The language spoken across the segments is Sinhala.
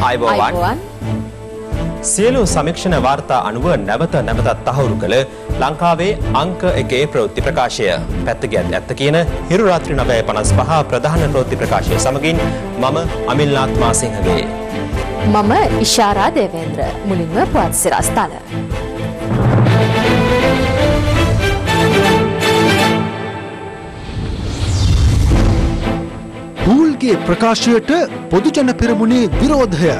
ආයුබෝවන්. සියලු සමීක්ෂණ වාර්තා අනුව නැවතත් තහවුරු කළ ලංකාවේ අංක 1 ප්‍රවෘත්ති ප්‍රකාශය. පැත්තකියත් ඇත්ත කියන හිරු රාත්‍රී 9:55 ප්‍රධාන ප්‍රවෘත්ති ප්‍රකාශය සමගින් මම අමිල්නාත් මාසිංහගේ. මම ඉෂාරා දේවේන්ද්‍ර. මුලින්ම පුවත් සිරස්තල. බූල්ගේ ප්‍රකාශයට පොදුජන පෙරමුණේ විරෝධය.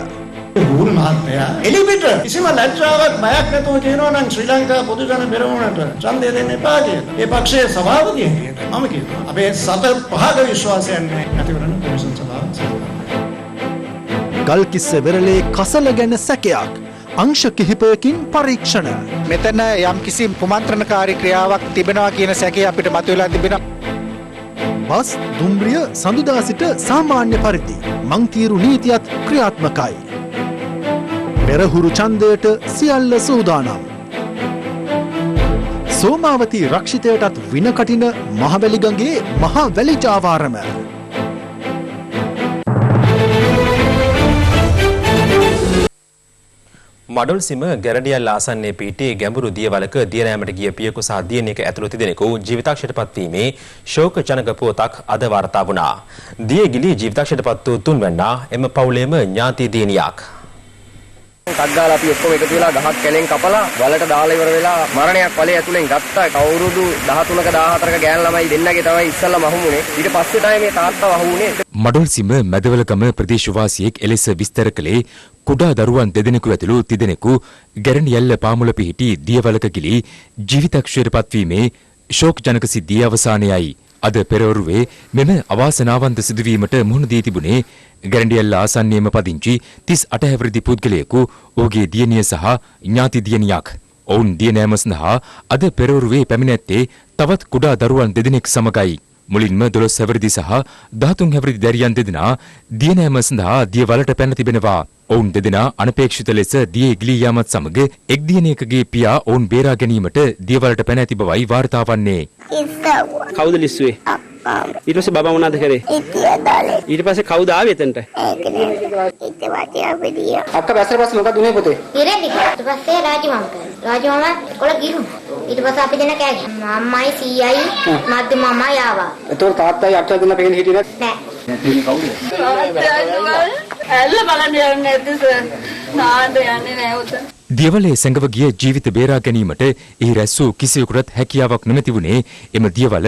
බූල් මහත්මයා එලිමිට කිසිම ලැජ්ජාවක් බයක් නැතුව කියනවා නම් ශ්‍රී ලංකා පොදුජන පෙරමුණට ඡන්දය දෙන්න එපා කියලා. ඒ පක්ෂයේ සභාපතිය කියනවා. මම කියනවා. අපේ සත පහක විශ්වාසයන් නැතිවරන කොමිෂන් සභාව. ගල්කිස්ස වෙරළේ කසල ගැන සැකයක්. අංශ කිහිපයකින් පරීක්ෂණ. මෙතන යම් කිසි කුමන්ත්‍රණකාරී ක්‍රියාවක් තිබෙනවා කියන සැකය අපිට මතුවලා තිබෙනවා. බස් දුම්රිය සඳුදා සිට සාමාන්‍ය පරිදි මංතීරු නීතියත් ක්‍රියාත්මකයි. පෙරහුරු ඡන්දයට සියල්ල සූදානම්. සෝමාවතී රක්ෂිතයටත් විනකටින මහවැලිගඟේ මහා වැලිජාවාරම. මඩොල්සිම ගැරඩියල් ආසන්නයේ පිහිටි ගැඹුරු දියවලක දියනෑමට ගිය පියෙකු සහ දියණියක ඇතුළු තිදෙනෙකු ජීවිතක්ෂයට පත්වීමේ ශෝකජනක පුවතක් අද වාර්තා වුණා. දියගිලි ජීවිතක්ෂයට පත් වූ තුන්වැන්නා එම පවුලේම ඥාති දියණියක්. කද්දාලා අපි ඔක්කොම එකතු වෙලා ගහක් කැලෙන් කපලා වලට දාලා ඉවර වෙලා මරණයක් වලේ ඇතුලෙන් ගත්තා. අවුරුදු 13ක 14ක ගෑන ළමයි දෙන්නගේ තමයි ඉස්සල්ලා මහුමුනේ. ඊට පස්සේ තමයි මේ තාත්තා වහුනේ. මඩොල්සිම මැදවලගම ප්‍රදේශවාසියෙක් එලෙස විස්තර කළේ කුඩා දරුවන් දෙදෙනෙකු ඇතුළු තිදෙනෙකු ගැරණියැල්ල පාමුල පිහිටි දියවලක ගිලී ජීවිතක්ෂයට පත්වීමේ ශෝකජනක සිද්ධිය අවසානයයි. අද පෙරවරුවේ මෙම අවාසනාවන්ත සිදුවීමට මුහුණ දී තිබුණේ ගැරණියැල්ල ආසන්නයේම පදිංචි 38 හැවිරිදි පුද්ගලයෙකු ඔහුගේ දියණිය සහ ඥාති දියණියක්. ඔවුන් දියනෑම සඳහා අද පෙරවරුවේ පැමිණ ඇත්තේ තවත් කුඩා දරුවන් දෙදෙනෙක් සමගයි. මුලින්ම 12 හැවිරිදි සහ 13 හැවිරිදි දැරියන් දෙදෙනා දියනෑම සඳහා දියවලට පැන තිබෙනවා. ඔවුන් දෙදෙනා අනපේක්ෂිත ලෙස දියේ ගිලී යාමත් සමග එක් දියණියකගේ පියා ඔවුන් බේරා ගැනීමට දියවලට පැන ඇති බවයි වාර්තා වන්නේ. කවුද ලිස්සුවේ? ඊට පස්සේ බබා මොනවද කරේ? ඊට පස්සේ කවුද ආවේ එතනට? අක්ක බැස්සට පස්සේ මොකක්ද උනේ පොතේ? ඉරෙදි. ඊට පස්සේ රාජමාම කොළ ගිරු. ඊට පස්සේ අපි දෙන කෑගි. අම්මයි සීයයි මද්ද මමයි ආවා. ඒතකොට තාත්තයි අක්කයි දෙන්න පෙගෙන හිටියේ නෑ. ඇල්ල බලන්න යන්නේ නැද්ද සර්? නාන්න යන්නේ නැහැ උතන. දියවලේ සැඟව ගිය ජීවිත බේරා ගැනීමට එහි රැස් වූ කිසිවෙකුට හැකියාවක් නොමැති වුණේ එම දියවල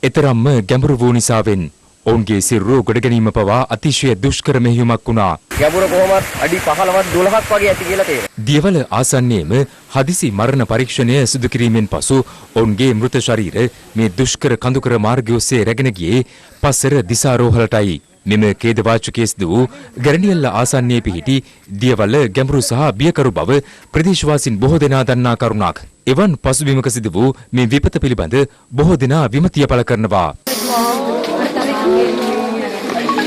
එතරම්ම ගැඹුරු වූ නිසාවෙන්. ඔවුන්ගේ සිරුර ගොඩ ගැනීම පවා අතිශය දුෂ්කර මෙහෙයුමක් වුණා. ගැඹුර කොහොමත් අඩි 15ක් 12ක් වගේ ඇති කියලා තේරෙනවා. දියවල ආසන්නයේම හදිසි මරණ පරීක්ෂණය සිදු කිරීමෙන් පසු ඔවුන්ගේ මෘත ශරීර මේ දුෂ්කර කඳුකර මාර්ගය ඔස්සේ රැගෙන ගියේ පස්සර දිසාරෝහලටයි. මෙම ඛේදවාචකයේ සිදු වූ ගැරණියැල්ල ආසන්නයේ පිහිටි දියවල ගැඹුරු සහ බියකරු බව ප්‍රදේශවාසීන් බොහෝ දෙනා දන්නා කරුණක්. එවන් පසුබිමක සිදු වූ මේ විපත පිළිබඳ බොහෝ දෙනා විමතිය පළ කරනවා.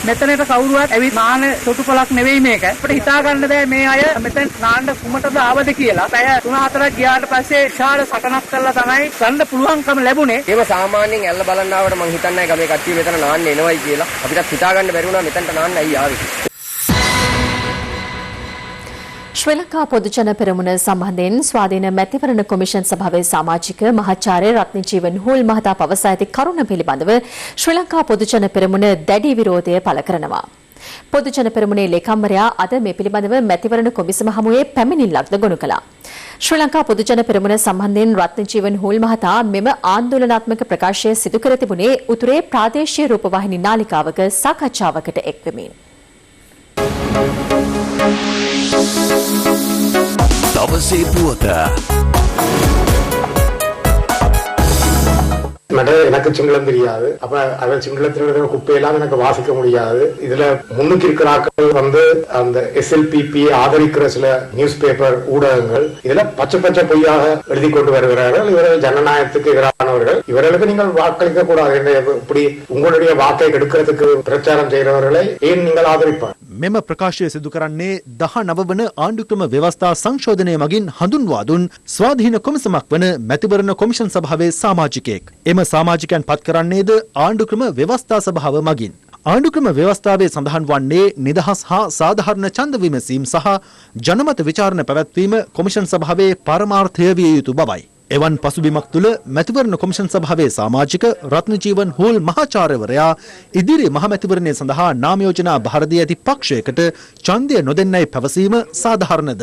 මෙතනට කවුරුවත් ඇවිත් නාන සොටුපලක් නෙවෙයි මේක. අපිට හිතා ගන්න බෑ මේ අය මෙතන නාන්න කුමටද ආවද කියලා. පැය 3-4ක් ගියාට පස්සේ විශාල සටනක් කරලා තමයි ගන්න පුළුවන්කම ලැබුණේ. ඒව සාමාන්‍යයෙන් ඇල්ල බලන්න ආවට මං හිතන්නේ නැහැ ගමේ කට්ටිය මෙතන නාන්න එනවයි කියලා. අපිටත් හිතා ගන්න බැරි වුණා මෙතනට නාන්න ඇයි ආවේ. ශ්‍රී ලංකා පොදුජන පෙරමුණ සම්බන්ධයෙන් ස්වාධීන මැතිවරණ කොමිෂන් සභාවේ සමාජික මහාචාර්ය රත්නජීවන් හූල් මහතා පවසා ඇති කරුණ පිළිබඳව ශ්‍රී ලංකා පොදුජන පෙරමුණ දැඩි විරෝධය පළ කරනවා. පොදුජන පෙරමුණේ ලේකම්වරයා අද මේ පිළිබඳව මැතිවරණ කොමිසම හමුවේ පැමිණිල්ලක්ද ගොනු කළා. ශ්‍රී ලංකා පොදුජන පෙරමුණ සම්බන්ධයෙන් රත්නජීවන් හූල් මහතා මෙම ආන්දෝලනාත්මක ප්‍රකාශය සිදු කර තිබුණේ උතුරේ ප්‍රාදේශීය රූපවාහිනී නාලිකාවක සාකච්ඡාවකට එක්වෙමින්. දවසේ පුවත எனக்கு சிங்களம் தெரியாது. அப்ப அவன் சிங்களத்தில் குப்பையெல்லாம் எனக்கு வாசிக்க முடியாது. இதுல முன்னுக்கு இருக்கிற ஆட்கள் வந்து அந்த SLPP ஆதரிக்கிற சில நியூஸ் பேப்பர் ஊடகங்கள் இதுல பச்சை பொய்யாக எழுதி கொண்டு வருகிறார்கள். இவர்கள் ஜனநாயகத்துக்கு எதிரானவர்கள். இவர்களுக்கு நீங்கள் வாக்களிக்க கூடாது. இப்படி உங்களுடைய வாக்கை எடுக்கிறதுக்கு பிரச்சாரம் செய்கிறவர்களை ஏன் நீங்கள் ஆதரிப்பார்? මෙම ප්‍රකාශය සිදු කරන්නේ 19 වන ආණ්ඩුක්‍රම ව්‍යවස්ථා සංශෝධනය මගින් හඳුන්වා දුන් ස්වාධීන කොමිසමක් වන මැතිවරණ කොමිෂන් සභාවේ සමාජිකයෙක්. එම සමාජිකයන් පත් කරන්නේද ආණ්ඩුක්‍රම ව්‍යවස්ථා සභාව මගින්. ආණ්ඩුක්‍රම ව්‍යවස්ථාවේ සඳහන් වන්නේ නිදහස් හා සාධාරණ ඡන්ද විමසීම් සහ ජනමත විචාරණ පැවැත්වීම කොමිෂන් සභාවේ පරමාර්ථය විය යුතු බවයි. එවන් පසුබිමක් තුළ මැතිවරණ කොමිෂන් සභාවේ සමාජික රත්නජීවන් හෝල් මහාචාර්යවරයා ඉදිරි මහමැතිවරණය සඳහා නාම යෝජනා බහර දී ඇති පක්ෂයකට ඡන්දය නොදෙන්නයි පැවසීම සාධාරණද?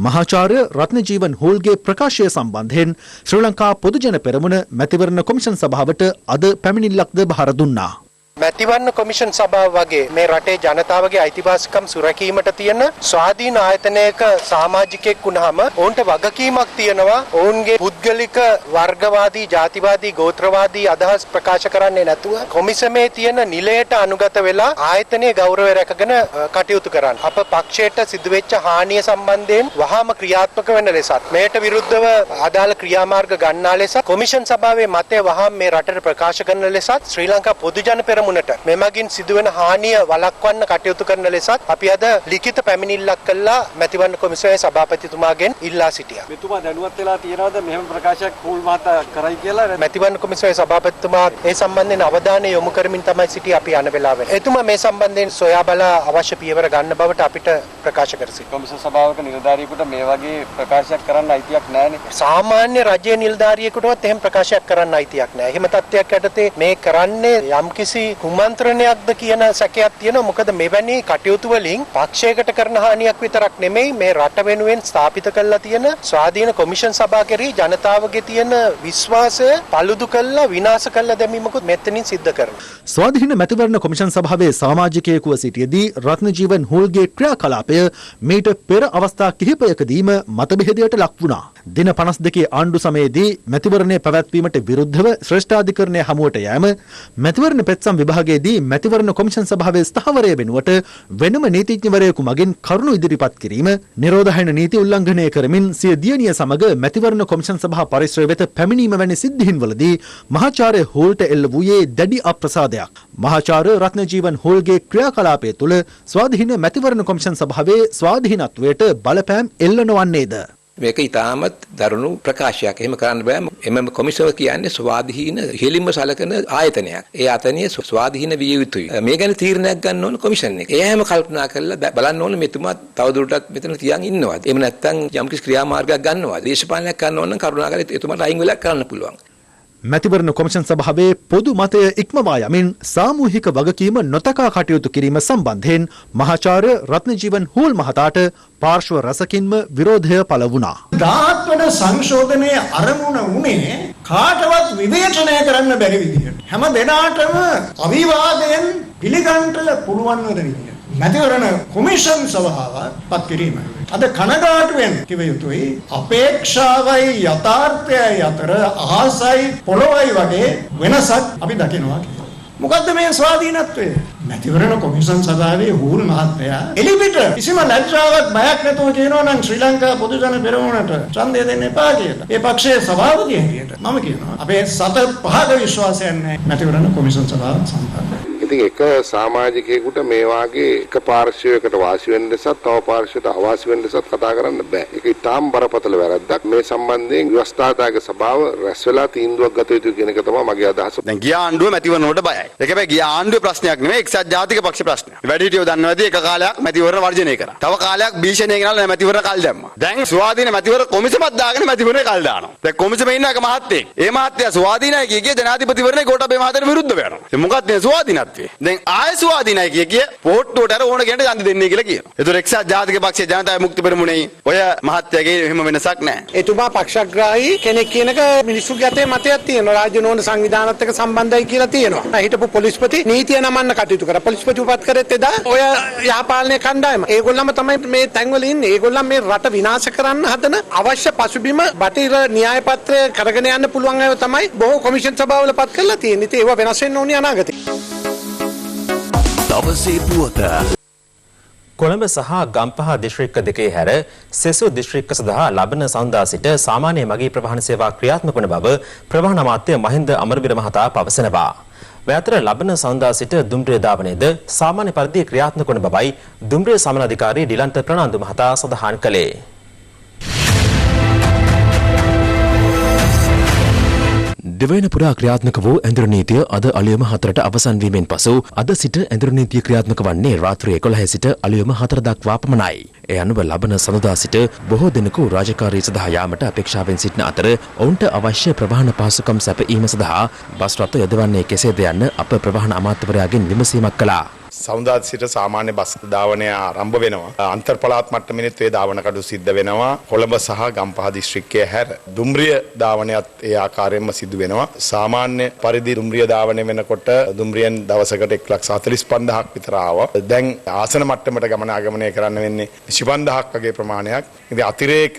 මහාචාර්ය රත්නජීවන් හෝල්ගේ ප්‍රකාශය සම්බන්ධයෙන් ශ්‍රී ලංකා පොදුජන පෙරමුණ මැතිවරණ කොමිෂන් සභාවට අද පැමිණිල්ලක්ද බහර දුන්නා. මැතිවරණ කොමිෂන් සභාව වගේ මේ රටේ ජනතාවගේ අයිතිවාසිකම් සුරැකීමට තියෙන ස්වාධීන ආයතනයක සමාජිකයෙක් වුණාම ඔවුන්ට වගකීමක් තියෙනවා ඔවුන්ගේ පුද්ගලික වර්ගවාදී ජාතිවාදී ගෝත්‍රවාදී අදහස් ප්‍රකාශ කරන්නේ නැතුව කොමිසමේ තියෙන නිලයට අනුගත වෙලා ආයතනයේ ගෞරවය රැකගෙන කටයුතු කරන්න. අප පක්ෂයට සිදුවෙච්ච හානිය සම්බන්ධයෙන් වහාම ක්‍රියාත්මක වෙන ලෙසත් මෙයට විරුද්ධව අදාළ ක්‍රියාමාර්ග ගන්නා ලෙස කොමිෂන් සභාවේ මතය වහාම මේ රටට ප්‍රකාශ කරන ලෙසත් ශ්‍රී ලංකා පොදුජන පෙරමුණ මෙමගින් සිදුවෙන හානිය වළක්වන්න කටයුතු කරන ලෙසත් අපි අද ලිඛිත පැමිණිල්ලක් කළා මැතිවරණ කොමිසමේ සභාපතිතුමාගෙන් ඉල්ලා සිටියා. මෙතුමා දැනුවත් වෙලා තියෙනවද මෙහෙම ප්‍රකාශයක් හෝල් මහතා කරයි කියලා? මැතිවරණ කොමිසමේ සභාපතිතුමා ඒ සම්බන්ධයෙන් අවධානය යොමු කරමින් තමයි සිටියේ අපි යන වෙලාවෙ. එතුමා මේ සම්බන්ධයෙන් සොයා බලා අවශ්‍ය පියවර ගන්න බවට අපිට ප්‍රකාශ කර සිටියා. කොමිසම් සභාවක නිලධාරියෙකුට මේ වගේ ප්‍රකාශයක් කරන්න අයිතියක් නැහැනේ. සාමාන්‍ය රජයේ නිලධාරියෙකුටවත් එහෙම ප්‍රකාශයක් කරන්න අයිතියක් නැහැ. එහෙම තත්ත්වයක් යටතේ මේ කරන්නේ යම්කිසි කුමන්ත්‍රණයක්ද කියන සැකයක් තියෙනවා. මොකද මෙවැනි කටයුතු වලින් පක්ෂයකට කරන හානියක් විතරක් නෙමෙයි මේ රට වෙනුවෙන් ස්ථාපිත කරලා තියෙන ස්වාධීන කොමිෂන් සභාව කෙරෙහි ජනතාවගේ තියෙන විශ්වාසය paludu කරලා විනාශ කරලා දැමීමකුත් මෙතනින් සිද්ධ කරනවා. ස්වාධීන මැතිවරණ කොමිෂන් සභාවේ සමාජිකයෙකුව සිටියේදී රත්නජීවන් හෝල්ගේ ක්‍රියාකලාපය මීට පෙර අවස්ථා කිහිපයකදීම මතභේදයට ලක් වුණා. දින 52 ආණ්ඩු සමයේදී මැතිවරණය පැවැත්වීමට විරුද්ධව ශ්‍රේෂ්ඨාධිකරණය හමුවට යෑම මැතිවරණ පෙත්සම් විභාගයේදී මැතිවරණ කොමිෂන් සභාවේ ස්ථාවරය වෙනුවට වෙනම නීතිඥවරයෙකු මගින් කරුණු ඉදිරිපත් කිරීම, නිරෝධායන නීති උල්ලංඝනය කරමින් සිය දියණිය සමග මැතිවරණ කොමිෂන් සභා පරිශ්‍රය වෙත පැමිණීම වැනි සිද්ධීන්වලදී මහාචාර්ය හෝල්ට එල්ල වූයේ දැඩි අප්‍රසාදයක්. මහාචාර්ය රත්නජීවන් හෝල්ගේ ක්‍රියාකලාපය තුළ ස්වාධීන මැතිවරණ කොමිෂන් සභාවේ ස්වාධීනත්වයට බලපෑම් එල්ල නොවන්නේද? මේක ඉතාමත් දරුණු ප්‍රකාශයක්. එහෙම කරන්න බෑ. එමෙම කොමිසම කියන්නේ ස්වාධීන ඉහළින්ම සලකන ආයතනයක්. ඒ ආයතනය ස්වාධීන විය යුතුයි. මේ ගැන තීරණයක් ගන්න ඕන කොමිෂන් එක. ඒ හැම කල්පනා කරලා බලන්න ඕන මෙතුමා තවදුරටත් මෙතන තියන් ඉන්නවද? එහෙම නැත්නම් යම්කිසි ක්‍රියාමාර්ගයක් ගන්නවද? දේශපාලනයක් කරන්න ඕන නම් කරුණාකරලා එතුමාට අයින් වෙලා කරන්න පුළුවන්. මැතිවරණ කොමිෂන් සභාවේ පොදු මතය ඉක්මවා යමින් සාමූහික වගකීම නොතකා කටයුතු කිරීම සම්බන්ධයෙන් මහාචාර්ය රත්නජීවන් හෝල් මහතාට පාර්ශ්ව රසකින්ම විරෝධය පළ වුණා. 17 වන සංශෝධනයේ අරමුණ වුණේ කාටවත් විවේචනය කරන්න බැරි විදිහට. හැම දෙනාටම අවිවාදයෙන් පිළිගන්න පුළුවන් වන විදිහට. මැතිවරණ කොමිෂන් සභාව පත් කිරීම. අද කනගාටුවෙන් කිව යුතුයි අපේක්ෂාවයි යථාර්ථයයි අතර අහසයි පොළොවයි වගේ වෙනසක් අපි දකිනවා කියලා. මොකද්ද මේ ස්වාධීනත්වය? මැතිවරණ කොමිෂන් සභාවේ හූල් මහත්තයා එලිපිට කිසිම ලැජ්ජාවක් බයක් නැතුව කියනවා නම් ශ්‍රී ලංකා පොදුජන පෙරමුණට ඡන්දය දෙන්න එපා කියලා. ඒ පක්ෂයේ සභාපති හැටියට මම කියනවා අපේ සත පහක විශ්වාසයක් නැහැ මැතිවරණ කොමිෂන් සභාව සම්බන්ධව. ඉතින් එක සමාජිකයෙකුට මේ වාගේ එක පාර්ශ්වයකට වාසි වෙන්න ලෙසත් තව පාර්ශ්වයකට අවාසි වෙන්න ලෙසත් කතා කරන්න බෑ. ඒක ඉතාම බරපතල වැරද්දක්. මේ සම්බන්ධයෙන් ව්‍යවස්ථාදායක සභාව රැස් වෙලා තීන්දුවක් ගත යුතු කියන එක තමයි මගේ අදහස. දැන් ගියා ආණ්ඩුව මැතිවරණ වලට බයයි. ඒක හැබැයි ගියා ආණ්ඩුවේ ප්‍රශ්නයක් නෙමෙයි එක්සත් ජාතික පක්ෂ ප්‍රශ්නයක්. වැඩිහිටියෝ දන්නවද එක කාලයක් මැතිවරණ වර්ජනය කරා. තව කාලයක් භීෂණය ගෙනල්ලා මැතිවරණ කල් දැම්මා. දැන් ස්වාධීන මැතිවරණ කොමිසමක් දාගෙන මැතිවරණේ කල් දානවා. දැන් කොමිසමේ ඉන්න එක මහත්තයෙක්. ඒ මහත්තයා ස්වාධීනයි කිය ජනාධිපතිවරණේ ගෝඨාභය මහතාට විරුද්ධව යනවා. ඒ මොකක්ද මේ ස්වාධීනත්වය? දැන් ආය ස්වාධීනයි කිය පොට්ටුවට අර ඕන කෙනෙක් ඡන්ද දෙන්නේ කියලා කියනවා. ඒතර එක්සත් ජාතික පක්ෂයේ ජනතා විමුක්ති පෙරමුණේ ඔය මහත්තයාගේ එහෙම වෙනසක් නැහැ. එතුමා පක්ෂග්‍රාහී කෙනෙක් කියනක මිනිස්සුගේ අතේ මතයක් තියෙනවා. රාජ්‍ය නෝන සංවිධානත් එක්ක සම්බන්ධයි කියලා තියෙනවා. හිටපු පොලිස්පති නීතිය නමන්න කටයුතු කරා. පොලිස්පති උපත් කරෙත් එදා ඔය යහපාලනය කණ්ඩායම. ඒගොල්ලන්ම තමයි මේ තැන්වල ඉන්නේ. ඒගොල්ලන් මේ රට විනාශ කරන්න හදන අවශ්‍ය පසුබිම බටහිර න්‍යාය පත්‍රය කරගෙන යන්න පුළුවන් අය තමයි බොහෝ කොමිෂන් සභාවල පත් කරලා තියෙන්නේ. ඉතින් ඒවා වෙනස් වෙන්න ඕනි අනාගතේ. දවසේ පුවත කොළඹ සහ ගම්පහ දිස්ත්‍රික්ක දෙකේ හැර සෙසු දිස්ත්‍රික්ක සඳහා ලබන සඳහා සිට සාමාන්‍ය මගී ප්‍රවාහන සේවා ක්‍රියාත්මක වන බව ප්‍රවාහන අමාත්‍ය මහින්ද අමරවීර මහතා පවසනවා. මේ අතර ලබන සඳහා සිට දුම්රිය ධාවනයේද සාමාන්‍ය පරිදි ක්‍රියාත්මක වන බවයි දුම්රිය සමන අධිකාරී ඩිලන්ත ප්‍රනාන්දු මහතා සඳහන් කළේ. දෙවන පුරා ක්‍රියාත්මක වූ ඇඳුරු නීතිය අද අලුයම 4ට අවසන් වීමෙන් පසු අද සිට ඇඳුරු නීතිය ක්‍රියාත්මක වන්නේ රාත්‍රී 11 සිට අලුයම 4 දක්වා පමණයි. ඒ අනුව ලබන සඳුදා සිට බොහෝ දෙනෙකු රාජකාරී සඳහා යාමට අපේක්ෂාවෙන් සිටින අතර ඔවුන්ට අවශ්‍ය ප්‍රවාහන පහසුකම් සැපයීම සඳහා බස් රථ යොදවන්නේ කෙසේද යන්න අප ප්‍රවාහන අමාත්‍යවරයාගෙන් විමසීමක් කළා. සමුදා සිට සාමාන්‍ය බස් ධාවනය ආරම්භ වෙනවා. අන්තර් පළාත් මට්ටමෙත් ඒ ධාවන කටයුතු සිද්ධ වෙනවා. කොළඹ සහ ගම්පහ දිස්ත්‍රික්කයේ හැර දුම්රිය ධාවනයත් ඒ ආකාරයෙන්ම සිදු වෙනවා. සාමාන්‍ය පරිදි දුම්රිය ධාවනය වෙනකොට දුම්රියෙන් දවසකට 1,45,000ක් විතර ආවා. දැන් ආසන මට්ටමට ගමනාගමනය කරන්න වෙන්නේ 25,000ක් වගේ ප්‍රමාණයක්. ඉතින් අතිරේක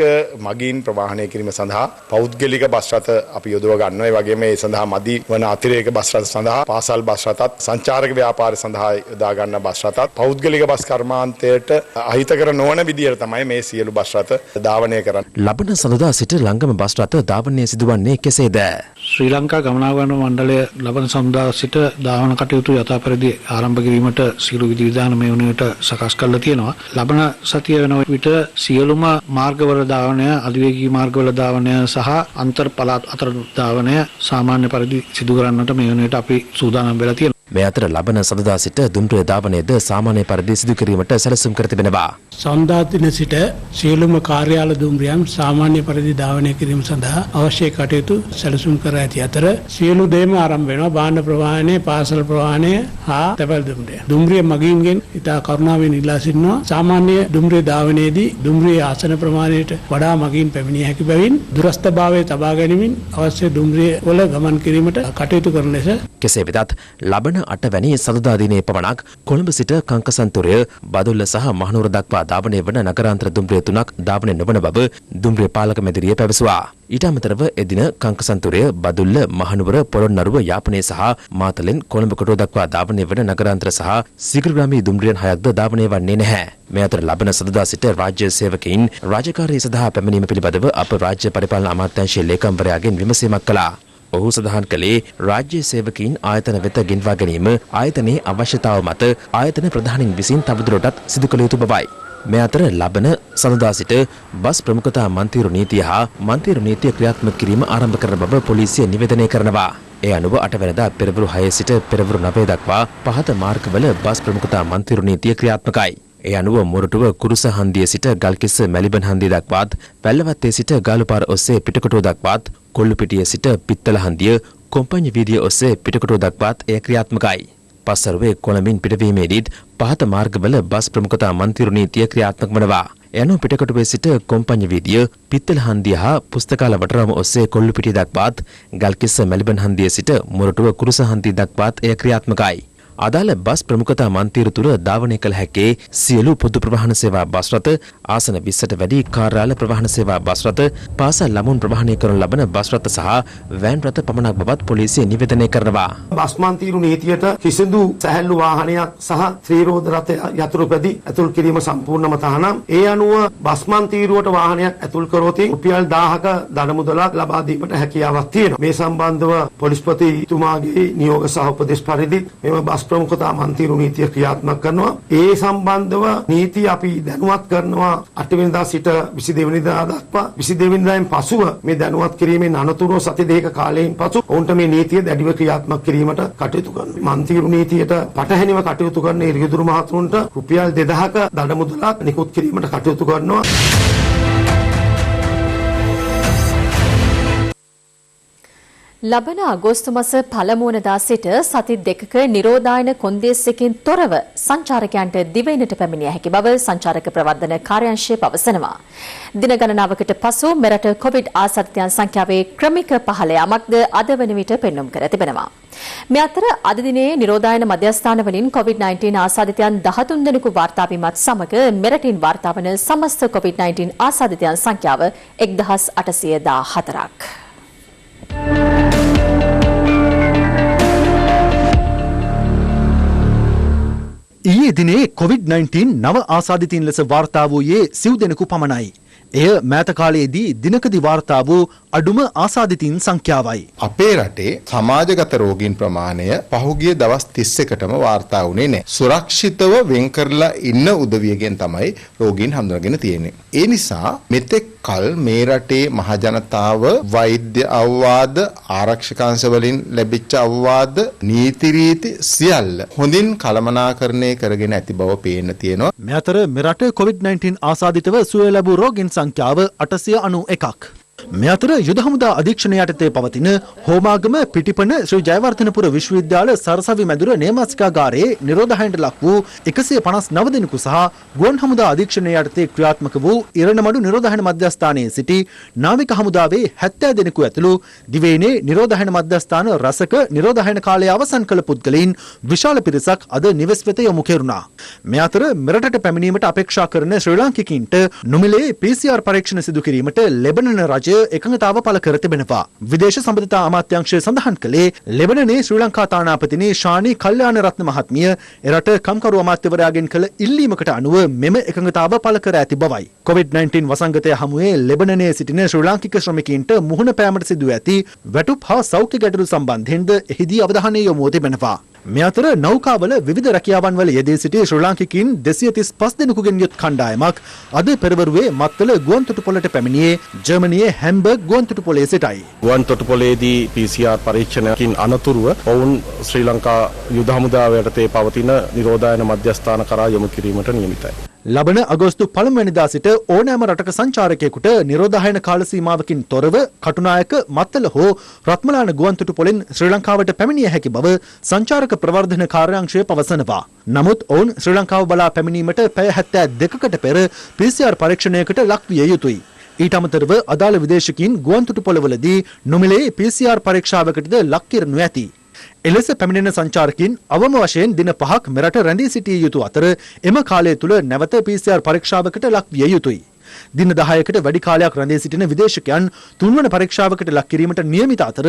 මගීන් ප්‍රවාහනය කිරීම සඳහා පෞද්ගලික බස් රථ අපි යොදව ගන්නවා. ඒ වගේම ඒ සඳහා මදි වන අතිරේක බස් රථ සඳහා පාසල් බස් රථත් සංචාරක ව්‍යාපාර සඳහා ගන්න බස් රථත් පෞද්ගලික බස් කර්මාන්තයට අහිතකර නොවන විදියට තමයි මේ සියලු බස් රථ ධාවනය කරන්නේ. ලබන සඳුදා සිට ලංගම බස් රථ ධාවනය සිදුවන්නේ කෙසේද? ශ්‍රී ලංකා ගමනාගමන මණ්ඩලය ලබන සඳුදා සිට ධාවන කටයුතු යථා පරිදි ආරම්භ කිරීමට සියලු විධි විධාන මේ වුණේට සකස් කරලා තියෙනවා. ලබන සතිය වෙන විට සියලුම මාර්ගවල ධාවනය, අධිවේගී මාර්ගවල ධාවනය සහ අන්තර් පළාත් අතර ධාවනය සාමාන්‍ය පරිදි සිදු කරන්නට මේ වුණේට අපි සූදානම් වෙලා තියෙනවා. මේ අතර ලබන සඳුදා සිට දුම්රිය ධාවනයද සාමාන්‍ය පරිදි සිදු කිරීමට සැලසුම් කර තිබෙනවා. සඳුදා දින සිට සියලුම කාර්යාල දුම්රියන් සාමාන්‍ය පරිදි ධාවනය කිරීම සඳහා අවශ්‍ය කටයුතු සැලසුම් කර ඇති අතර සියලු දේම ආරම්භ වෙනවා. භාණ්ඩ ප්‍රවාහනය, පාසල් ප්‍රවාහනය හා තැපැල් දුම්රිය. දුම්රිය මගීන්ගෙන් ඉතා කරුණාවෙන් ඉල්ලා සිටිනවා. සාමාන්‍ය දුම්රිය ධාවනයේදී දුම්රිය ආසන ප්‍රමාණයට වඩා මගීන් පැමිණිය හැකි බැවින් දුරස්ථභාවය තබා ගැනීමෙන් අවශ්‍ය දුම්රිය වල ගමන් කිරීමට කටයුතු කරන ලෙස කෙසේ වෙතත් ලබන 8 වැනි සඳුදා දිනේ පමණක් කොළඹ සිට කංකසන්තුරය, බදුල්ල සහ මහනුවර දක්වා ධාවනය වන නගරාන්තර දුම්රිය 3ක් ධාවනය නොවන බව දුම්රිය පාලක මැදිරිය පැවසුවා. ඊට අමතරව එදින කංකසන්තුරය, බදුල්ල, මහනුවර, පොළොන්නරුව, යාපනය සහ මාතලෙන් කොළඹ කොටුව දක්වා ධාවනය වන නගරාන්තර සහ සීග්‍රගාමී දුම්රියන් 6ක්ද ධාවනය වන්නේ නැහැ. මේ අතර ලබන සඳුදා සිට රාජ්‍ය සේවකයින් රාජකාරිය සඳහා පැමිණීම පිළිබඳව අප රාජ්‍ය පරිපාලන අමාත්‍යාංශයේ ලේකම්වරයාගෙන් විමසීමක් කළා. ඔහු සඳහන් කළේ රාජ්‍ය සේවකයින් ආයතන වෙත ගෙන්වා ගැනීම ආයතනයේ අවශ්‍යතාව මත ආයතන ප්‍රධානීන් විසින් තවදුරටත් සිදු කළ යුතු බවයි. මේ අතර ලබන සඳුදා සිට බස් ප්‍රමුඛතා මන්තිරු නීතිය හා මන්තිරු නීතිය ක්‍රියාත්මක කිරීම ආරම්භ කරන බව පොලිසිය නිවේදනය කරනවා. ඒ අනුව 8 වෙනිදා පෙරවරු 6 සිට පෙරවරු 9 දක්වා පහත මාර්ගවල බස් ප්‍රමුඛතා මන්තිරු නීතිය ක්‍රියාත්මකයි. ඒ අනුව මොරටුව කුරුස හන්දිය සිට ගල්කිස්ස මැලිබන් හන්දිය දක්වාත්, පැල්ලවත්තේ සිට ගාලුපාර ඔස්සේ පිටකොටුව දක්වාත්, කොල්ලුපිටිය සිට පිත්තල හන්දිය කොම්පඤ්ඤ වීදිය ඔස්සේ පිටකොටුව දක්වාත් එය ක්‍රියාත්මකයි. පස්වරුවේ කොළඹින් පිටවීමේදීත් පහත මාර්ගවල බස් ප්‍රමුඛතා මන්තිරු නීතිය ක්‍රියාත්මක වනවා. එනු පිටකොටුවේ සිට කොම්පඤ්ඤ වීදිය, පිත්තල හන්දිය හා පුස්තකාල වටරාම ඔස්සේ කොල්ලුපිටිය දක්වාත්, ගල්කිස්ස මැලිබන් හන්දිය සිට මොරටුව කුරුස හන්දිය දක්වාත් එය ක්‍රියාත්මකයි. අදාළ බස් ප්‍රමුඛතා මන්තිරු තුර ධාවනය කළ හැකේ සියලු පොදු ප්‍රවාහන සේවා බස් රථ, ආසන 20ට වැඩි කාර්යාල ප්‍රවාහන සේවා බස් රථ, පාසල් ළමුන් ප්‍රවාහනය කරනු ලබන බස් රථ සහ වෑන් රථ පමණක් බවත් පොලිසිය නිවේදනය කරනවා. බස් මන්තිරු නීතියට කිසිදු සැහැල්ලු වාහනයක් සහ ත්‍රිරෝද රථ යතුරුපැදි ඇතුල් කිරීම සම්පූර්ණම තහනම්. ඒ අනුව බස් මන්තිරුවට වාහනයක් ඇතුල් කරොත් රුපියල් 1000ක දඩ මුදලක් ලබා දීමට හැකියාවක් තියෙනවා. මේ සම්බන්ධව පොලිස්පතිතුමාගේ නියෝග සහ උපදෙස් පරිදි මෙම බස් ප්‍රමුඛතා මන්තිරු නීතිය ක්‍රියාත්මක කරනවා. ඒ සම්බන්ධව නීතිය අපි දැනුවත් කරනවා 8 වෙනිදා සිට 22 වෙනිදා දක්වා. 22 වෙනිදාෙන් පසුව මේ දැනුවත් කිරීමෙන් අනතුරුව සති දෙකක කාලයෙන් පසු ඔවුන්ට මේ නීතිය දැඩිව ක්‍රියාත්මක කිරීමට කටයුතු කරනවා. මන්තිරු නීතියට පටහැනිව කටයුතු කරන ඉරියදුරු මහතුරුන්ට රුපියල් 2000ක දඩ මුදලක් නිකුත් කිරීමට කටයුතු කරනවා. ලබන අගෝස්තු මාස පළමු වනදා සිට සති දෙකක නිරෝධායන කොන්දේසියකින් තොරව සංචාරකයන්ට දිවයිනට පැමිණිය හැකි බව සංචාරක ප්‍රවර්ධන කාර්යාංශය පවසනවා. දින ගණනාවකට පසු මෙරට කොවිඩ් ආසාදිතයන් සංඛ්‍යාවේ ක්‍රමික පහළ යාමක්ද අද වන විට පෙන්නුම් කර තිබෙනවා. මේ අතර අද දිනේ නිරෝධායන මධ්‍යස්ථාන වලින් COVID-19 ආසාදිතයන් 13 දෙනෙකු වාර්තා වීමත් සමග මෙරටින් වාර්තා වන සමස්ත COVID-19 ආසාදිතයන් සංඛ්‍යාව 1814ක්. ඊයේ දිනේ COVID-19 නව ආසාදිතයින් ලෙස වාර්තා වූයේ සිව් දෙනෙකු පමණයි. එය මෑත කාලයේදී දිනකදී වාර්තා වූ අඩුම ආසාදිතයින් සංඛ්‍යාවයි. අපේ රටේ සමාජගත රෝගීන් ප්‍රමාණය පහුගිය දවස් 31ටම වාර්තා වුණේ නැහැ. සුරක්ෂිතව වෙන් කරලා ඉන්න උදවියගෙන් තමයි රෝගීන් හඳුනාගෙන තියෙන්නේ. ඒ නිසා මෙතෙක් කල් මේ රටේ මහජනතාව වෛද්‍ය අවවාද ආරක්ෂකාංශ වලින් ලැබිච්ච අවවාද නීති රීති සියල්ල හොඳින් කළමනාකරණය කරගෙන ඇති බව පේන්න තියෙනවා. මේ අතර මෙරට COVID-19 ආසාදිතව සුවය ලැබූ රෝගීන් සංඛ්‍යාව 891ක්. මේ අතර යුද හමුදා අධීක්ෂණය යටතේ පවතින හෝමාගම පිටිපන ශ්‍රී ජයවර්ධනපුර විශ්වවිද්‍යාල සරසවි මැදුර නියමාසිකාගාරයේ නිරෝධායනට ලක් වූ 159 දෙනෙකු සහ ගුවන් හමුදා අධීක්ෂණය යටතේ ක්‍රියාත්මක වූ ඉරණමඩු නිරෝධායන මධ්‍යස්ථානයේ සිටි නාවික හමුදාවේ 70 දෙනෙකු ඇතුළු දිවයිනේ නිරෝධායන මධ්‍යස්ථාන රසක නිරෝධායන කාලය අවසන් කළ පුද්ගලයින් විශාල පිරිසක් අද නිවෙස් වෙත යොමු කෙරුණා. මේ අතර මෙරටට පැමිණීමට අපේක්ෂා කරන ශ්‍රී ලාංකිකයින්ට නොමිලේ PCR පරීක්ෂණ සිදු කිරීමට ලෙබනන රජය එකඟතාව පළ කර තිබෙනවා. විදේශ සම්බන්ධතා අමාත්‍යාංශය සඳහන් කළේ ලෙබනනේ ශ්‍රී ලංකා තානාපතිනි ශානි කල්යාණ රත්න මහත්මිය එරට කම්කරු අමාත්‍යවරයාගෙන් කළ ඉල්ලීමකට අනුව මෙම එකඟතාව පළ කර ඇති බවයි. COVID-19 වසංගතය හමුවේ ලෙබනනේ සිටින ශ්‍රී ලාංකික ශ්‍රමිකයින්ට මුහුණ පෑමට සිදු ඇති වැටුප් හා සෞඛ්‍ය ගැටලු සම්බන්ධයෙන්ද එහිදී අවධානය යොමු තිබෙනවා. මේ අතර නෞකාවල විවිධ රැකියාවන් වල යෙදී සිටි ශ්‍රී ලාංකිකයින් 235 දෙනෙකුගෙන් යුත් කණ්ඩායමක් අද පෙරවරුවේ මත්තල ගුවන්තොටුපළට පැමිණියේ ජර්මනියේ හැම්බර්ග් ගුවන්තොටුපළේ සිටයි. ගුවන්තොටුපළේදී PCR පරීක්ෂණයකින් අනතුරුව ඔවුන් ශ්‍රී ලංකා යුද හමුදාව යටතේ පවතින නිරෝධායන මධ්‍යස්ථාන කරා යොමු කිරීමට නියමිතයි. ලබන අගෝස්තු 1 වෙනිදා සිට ඕනෑම රටක සංචාරකයෙකුට නිරෝධායන කාල සීමාවකින් තොරව කටුනායක මත්තල හෝ රත්මලාන ගුවන්තොටුපළෙන් ශ්‍රී ලංකාවට පැමිණිය හැකි බව සංචාරක ප්‍රවර්ධන කාර්යාංශය පවසනවා. නමුත් ඔවුන් ශ්‍රී ලංකාව බලා පැමිණීමට පැය 72කට පෙර PCR පරීක්ෂණයකට ලක් විය යුතුයි. ඊට අමතරව අදාළ විදේශිකයින් ගුවන්තොටුපළවලදී නොමිලේ PCR පරීක්ෂාවකටද ලක් කරනු ඇති. එලෙස පැමිණෙන සංචාරකින් අවම වශයෙන් දින 5ක් මෙරට රැඳී සිටිය යුතු අතර එම කාලය තුල නැවත PCR පරීක්ෂාවකට ලක් විය යුතුයි. දින 10කට වැඩි කාලයක් රැඳී සිටින විදේශිකයන් තුන්වන පරීක්ෂාවකට ලක් කිරීමට නියමිත අතර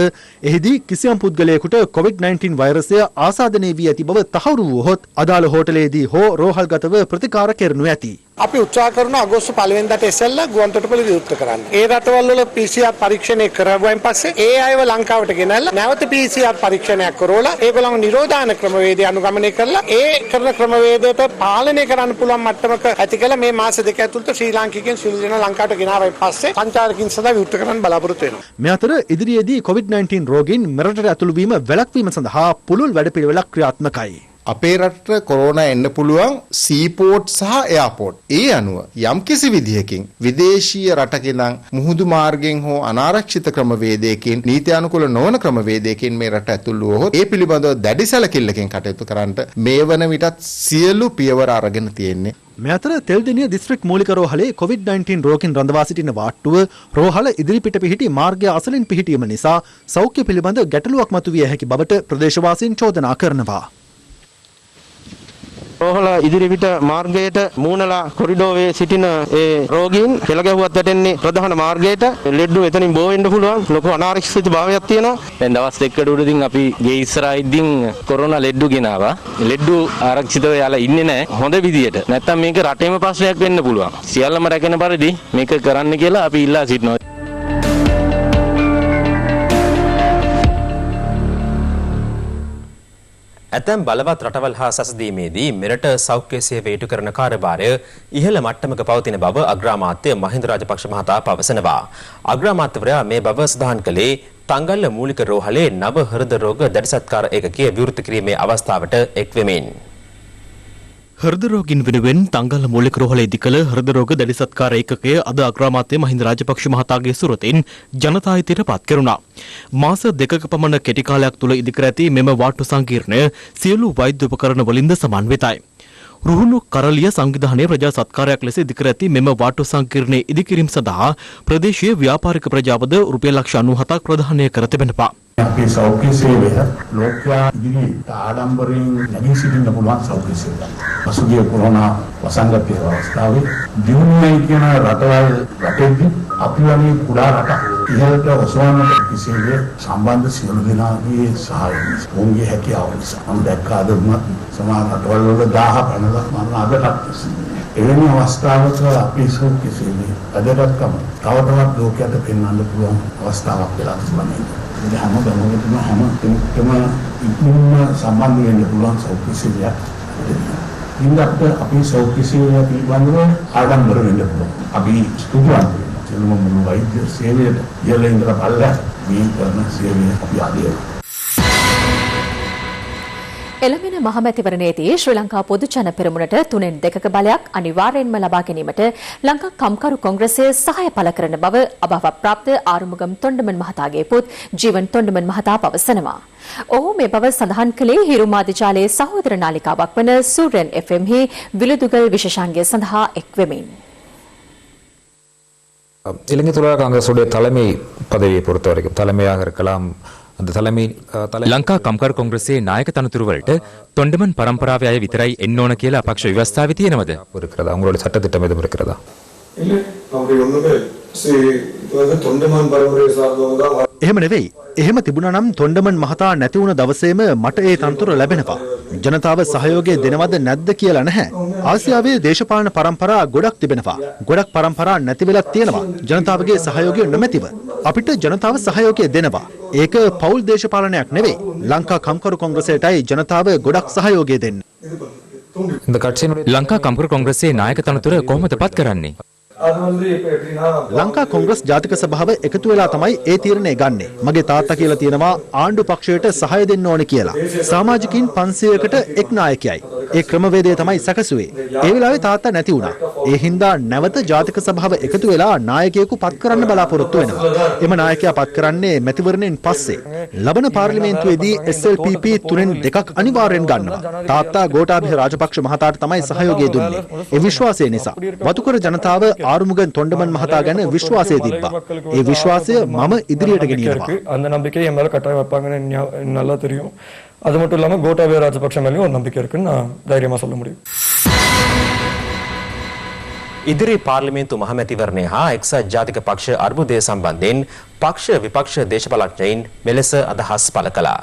එහිදී කිසියම් පුද්ගලයෙකුට COVID-19 වෛරසය ආසාදනය වී ඇති බව තහවුරු වුවහොත් අදාළ හෝටලයේදී හෝ රෝහල්ගතව ප්‍රතිකාර කරනු ඇති. අපි උත්සාහ කරන අගෝස්තු 1 වෙනිදාට ඉස්සෙල්ලා ගුවන්තොටුපළ විවෘත කරන්න. ඒ රටවල් වල PCR පරීක්ෂණය කරගුවන් පස්සේ ඒ අයව ලංකාවට ගෙනල්ලා නැවත PCR පරීක්ෂණයක් කරවලා ඒගොල්ලන්ව නිරෝධායන ක්‍රමවේදය අනුගමනය කරලා ඒ කරන ක්‍රමවේදයට පාලනය කරන්න පුළුවන් මට්ටමක ඇති කළ මේ මාස දෙක ඇතුළත ශ්‍රී ලාංකිකයන් සියලු දෙනා ලංකාවට ගෙනාවයි පස්සේ සංචාරකින් සදා විවෘත කරන්න බලාපොරොත්තු වෙනවා. මේ අතර ඉදිරියේදී COVID-19 රෝගීන් මෙරටට ඇතුළු වීම වැළැක්වීම සඳහා පුළුල් වැඩපිළිවෙලක් ක්‍රියාත්මකයි. අපේ රටට කොරෝනා එන්න පුළුවන් සීපෝට් සහ එයාපෝට්. ඒ අනුව යම්කිසි විදිහකින් විදේශීය රටක ඉඳන් මුහුදු මාර්ගයෙන් හෝ අනාරක්ෂිත ක්‍රමවේදයකින් නීති අනුකූල නොවන ක්‍රමවේදයකින් මේ රට ඇතුළු වුවහොත් ඒ පිළිබඳව දැඩි සැලකිල්ලකින් කටයුතු කරන්නට මේ වන විටත් සියලු පියවර අරගෙන තියෙන්නේ. මේ අතර තෙල්දෙණිය දිස්ත්‍රික් මූලික රෝහලේ COVID-19 රෝගීන් රඳවා සිටින වාට්ටුව රෝහල ඉදිරිපිට පිහිටි මාර්ගය අසලින් පිහිටීම නිසා සෞඛ්‍ය පිළිබඳ ගැටලුවක් මතුවිය හැකි බවට ප්‍රදේශවාසීන් චෝදනා කරනවා. රෝහල ඉදිරිපිට මාර්ගයට මූණලා කොරිඩෝවේ සිටින ඒ රෝගීන් පෙළ ගැහුවත් වැටෙන්නේ ප්‍රධාන මාර්ගයට. ලෙඩ්ඩු එතනින් බෝ වෙන්න පුළුවන්. ලොකු අනාරක්ෂිත භාවයක් තියෙනවා. දැන් දවස් දෙකකට උඩින් අපි ගේ ඉස්සරහා ඉදින් කොරෝනා ලෙඩ්ඩු ගෙනාවා. ලෙඩ්ඩු ආරක්ෂිතව යාලා ඉන්නේ නැහැ හොඳ විදියට. නැත්තම් මේක රටේම ප්‍රශ්නයක් වෙන්න පුළුවන්. සියල්ලම රැකෙන පරිදි මේක කරන්න කියලා අපි ඉල්ලා සිටිනවා. ඇතැම් බලවත් රටවල් හා සැසඳීමේදී මෙරට සෞඛ්‍ය සේවය ඉටු කරන කාර්යභාරය ඉහළ මට්ටමක පවතින බව අග්‍රාමාත්‍ය මහින්ද රාජපක්ෂ මහතා පවසනවා. අග්‍රාමාත්‍යවරයා මේ බව සඳහන් කළේ තංගල්ල මූලික රෝහලේ නව හෘද රෝග දැඩිසත්කාර ඒකකය විවෘත කිරීමේ අවස්ථාවට එක් වෙමින්. හෘද රෝගීන් වෙනුවෙන් තංගල්ල මූලික රෝහලේදී කළ හෘද රෝග දැඩිසත්කාර ඒකකය අද අග්‍රාමාත්‍ය මහින්ද රාජපක්ෂ මහතාගේ සුරතින් ජනතා හිතට පත් කෙරුණා. මාස 2ක පමණ කෙටි කාලයක් තුළ ඉදිකර ඇති මෙම වාට්ටු සංකීර්ණය සියලු වෛද්‍ය උපකරණ වලින්ද සමන්විතයි. රුහුණු කරලිය සංවිධානයේ ප්‍රජා සත්කාරයක් ලෙස ඉදිකර ඇති මෙම වාට්ටු සංකීර්ණයේ ඉදිකිරීම සඳහා ප්‍රදේශීය ව්‍යාපාරික ප්‍රජාවද රුපියල් ලක්ෂ 97ක් ප්‍රදානය කර තිබෙනවා. අපේ සෞඛ්‍ය සේවය ලෝකයා ඉදිරියට ආඩම්බරයෙන් නැගී සිටින්න පුළුවන් සෞඛ්‍ය සේවය. පසුගිය කොරෝනා වසංගතයේ අවස්ථාවේ දිනුනේ කියන රටවල් රටේදී අපි වගේ කුඩා රටක් ඉහළට ඔසවන්නට කිසිවේ සම්බන්ධ සියලු දෙනාගේ සහාය නිසා ඔවුන්ගේ හැකියාව නිසා මම දැක්කා අද සමාන රටවල් වල 1000 පැනලා මම අදටත් එවැනි අවස්ථාවක අපේ සෞඛ්‍ය සේවයේ වැදගත්කම තවතවත් ලෝකයට පෙන්වන්න පුළුවන් අවස්ථාවක් වෙලා තිබෙනවා. ඉතින් හැම ගමනකම හැම කෙනෙක්ම ඉක්මනින්ම සම්බන්ධ වෙන්න පුළුවන් සෞඛ්‍ය සේවයක්. ඉන්දත් අපේ සෞඛ්‍ය සේවය පිළිබඳව ආඩම්බර වෙන්න පුළුවන්. අපි ස්තුතිවන්ත වෙනවා. සියලුම මුළු වෛද්‍ය සේවයට ඉහළ ඉඳලා බලලා මේ කරන සේවය අපි ආදිනවා. එළඹෙන මහමැතිවරණයේදී ශ්‍රී ලංකා පොදු ජන පෙරමුණට 3/2 බලයක් අනිවාර්යයෙන්ම ලබා ගැනීමට ලංකා කම්කරු කොංග්‍රසය සහාය පළ කරන බව අභාව ප්‍රාප්ත ආරුමුගම් තොණ්ඩමන් මහතාගේ පුත් ජීවන් තොණ්ඩමන් මහතා පවසනවා. ඔහු මේ බව සඳහන් කළේ හිරුමාධ්‍ය ජාලයේ සහෝදර නාලිකාවක් වන සූර්යන් FM හි විලුදුගල් විශේෂාංගය සඳහා එක්වෙමින්. இலங்கை தொழிலாளர் காங்கிரசுடைய தலைமை பதவியை பொறுத்தவரைக்கும் தலைமையாக இருக்கலாம் அந்த தலைமை ලංකා කම්කරු කොංග්‍රසයේ නායක තනතුරු වලට තොණ්ඩමන් පරම්පරාවේ අය විතරයි එන්න ඕන කියලා අපක්ෂ ව්‍යවස්ථාවේ තියෙනවද? இருக்கிறதா உங்களுடைய சட்டத்திட்டம் எதுவும் இருக்கிறதா? இல்ல அப்படி ஒண்ணுமே தொண்டமான் பரம்பரை சார்ந்தவங்க தான். එහෙම නෙවෙයි. එහෙම තිබුණා නම් තොණ්ඩමන් මහතා නැති වුණ දවසේම මට ඒ තනතුර ලැබෙනවා. ජනතාව සහයෝගය දෙනවද නැද්ද කියලා නැහැ. ආසියාවේ දේශපාලන පරම්පරා ගොඩක් තිබෙනවා. ගොඩක් පරම්පරා නැති වෙලක් තියෙනවා. ජනතාවගේ සහයෝගය නොමැතිව. අපිට ජනතාව සහයෝගය දෙනවා. ඒක පෞල් දේශපාලනයක් නෙවෙයි. ලංකා කම්කරු කොංග්‍රසයටයි ජනතාව ගොඩක් සහයෝගය දෙන්නේ. ලංකා කම්කරු කොංග්‍රසයේ නායක තනතුර කොහොමද පත් කරන්නේ? ලංකා කොංග්‍රස් ජාතික සභාව එකතු වෙලා තමයි ඒ තීරණය ගන්නෙ. මගේ තාත්තා කියලා තියෙනවා ආණ්ඩු පක්ෂයට සහාය දෙන්න ඕනේ කියලා. සමාජිකින් 500කට එක් නායකයයි. ඒ ක්‍රමවේදය තමයි සැකසුවේ. ඒ වෙලාවේ තාත්තා නැති වුණා. ඒ හින්දා නැවත ජාතික සභාව එකතු වෙලා නායකයෙකු පත් කරන්න බලාපොරොත්තු වෙනවා. එම නායකයා පත් කරන්නේ මැතිවරණයෙන් පස්සේ. ලබන පාර්ලිමේන්තුවේදී SLPP 3/2ක් අනිවාර්යෙන් ගන්නවා. තාත්තා ගෝඨාභය රාජපක්ෂ මහතාට තමයි සහයෝගය දුන්නේ. ඒ විශ්වාසය නිසා වතුකර ජනතාව ආරුමුගන් තොණ්ඩමන් මහතා ගැන විශ්වාසය තිබ්බා. ඒ විශ්වාසය මම ඉදිරියට ගෙනියනවා. அந்த நம்பிக்கை என் மேல கட்டாயம் வைப்பாங்கன்னு நல்லா தெரியும். அது மட்டும் இல்லாம கோட்டாபய ராஜபக்ஷ மேலயும் ஒரு நம்பிக்கை இருக்குன்னு நான் தைரியமா சொல்ல முடியும். ඉදිරි පාර්ලිමේන්තු මහමැතිවරණය හා එක්සත් ජාතික පක්ෂ අර්බුදය සම්බන්ධයෙන් පක්ෂ විපක්ෂ දේශපාලඥයින් මෙලෙස අදහස් පළ කළා.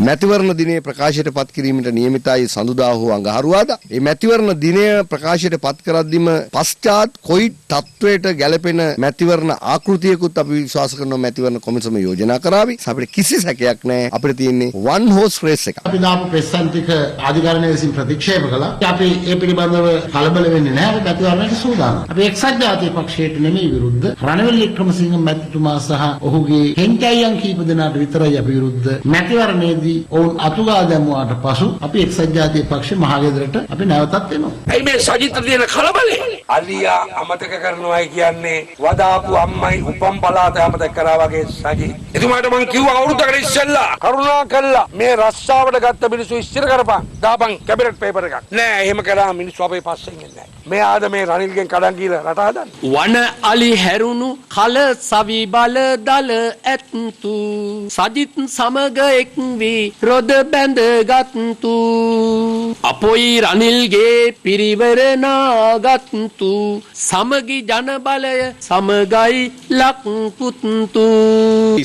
මැතිවරණ දිනයේ ප්‍රකාශයට පත් කිරීමට නියමිතයි සඳුදා හෝ අඟහරුවාදා. මේ මැතිවරණ දිනය ප්‍රකාශයට පත් කරද්දීම පශ්චාත් කොයි තත්වයට ගැලපෙන මැතිවරණ ආකෘතියකුත් අපි විශ්වාස කරනවා මැතිවරණ කොමිසම යෝජනා කරાવી. අපිට කිසි සැකයක් නැහැ. අපිට තියෙන්නේ වන් හෝස් රේස් එකක්. අපි දාපු ප්‍රෙස්සන්තික අධිකරණය විසින් ප්‍රතික්ෂේප කළා. අපි ඒ පිළිබඳව කලබල වෙන්නේ නැහැ. අපි මැතිවරණයට සූදානම්. අපි එක්සත් ජාතික පක්ෂයට නෙමෙයි විරුද්ධ. රණවිල් වික්‍රමසිංහ මැතිතුමා සහ ඔහුගේ හෙන්චයියන් කීප දෙනාට විතරයි අපි විරුද්ධ. මැතිවරණයේදී ඔවුන් අතුගා දැමුවාට පසු අපි එක්සත් ජාතික පක්ෂ මහගෙදරට අපි නැවතත් එනවා. ඇයි මේ සජිත් දෙන කලබලේ? අලියා අමතක කරනවායි කියන්නේ වදාපු අම්මයි උපම් පළාත අමතක කරා වගේ සජිත්. එතුමාට මං කිව්වා අවුරුද්දකට ඉස්සෙල්ලා කරුණා කළා මේ රස්සාවට ගත්ත මිනිස්සු ඉස්තිර කරපන්. දාපන් කැබිනට් පේපර් එකක්. නෑ එහෙම කරා මිනිස්සු අපේ පස්සෙන් එන්නේ නෑ. මේ ආද මේ රනිල්ගෙන් කඩන් ගිහලා රට හදන්න. වන අලි හැරුණු කල සවි බල දල ඇත්තු සජිත් සමග එක් වී රොද බැඳගත්තු අපොයි රනිල්ගේ පිරිවර නාගත්තු සමගි ජන බලය සමගයි ලක්පුත්තු.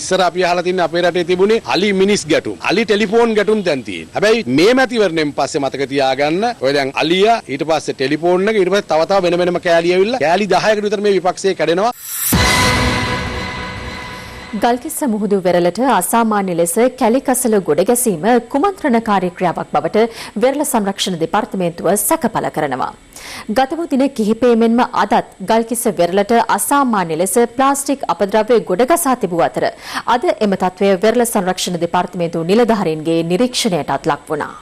ඉස්සර අපි අහලා තින්නේ අපේ රටේ තිබුණේ අලි මිනිස් ගැටුම්. අලි ටෙලිෆෝන් ගැටුම් දැන් තියෙනවා. හැබැයි මේ මැතිවරණයෙන් පස්සේ මතක තියාගන්න ඔය දැන් අලියා ඊට පස්සේ ටෙලිෆෝන් එක ඊට පස්සේ තව වෙන වෙනම කෑලි ඇවිල්ලා කෑලි 10කට විතර මේ විපක්ෂයේ කැඩෙනවා. ගල්කිස්ස මුහුදු වෙරළට අසාමාන්‍ය ලෙස කැලිකසල ගොඩ ගැසීම කුමන්ත්‍රණකාරී ක්‍රියාවක් බවට වෙරළ සංරක්ෂණ දෙපාර්තමේන්තුව සැකපළ කරනවා. ගත වූ දින කිහිපයේම අදත් ගල්කිස්ස වෙරළට අසාමාන්‍ය ලෙස ප්ලාස්ටික් අපද්‍රව්‍ය ගොඩගසා තිබූ අතර අද එම තත්ත්වය වෙරළ සංරක්ෂණ දෙපාර්තමේන්තුව නිලධාරීන්ගේ නිරීක්ෂණයටත් ලක් වුණා.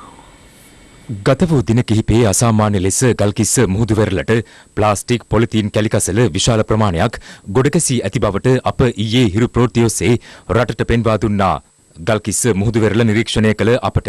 ගත වූ දින කිහිපයේ අසාමාන්‍ය ලෙස ගල්කිස්ස මුහුදු වෙරළට ප්ලාස්ටික් පොලිතීන් කැලිකසල විශාල ප්‍රමාණයක් ගොඩගැසී ඇති බවට අප ඊයේ හිරු ප්‍රවෘත්ති ඔස්සේ රටට පෙන්වා දුන්නා. ගල්කිස්ස මුහුදු වෙරළ නිරීක්ෂණය කළ අපට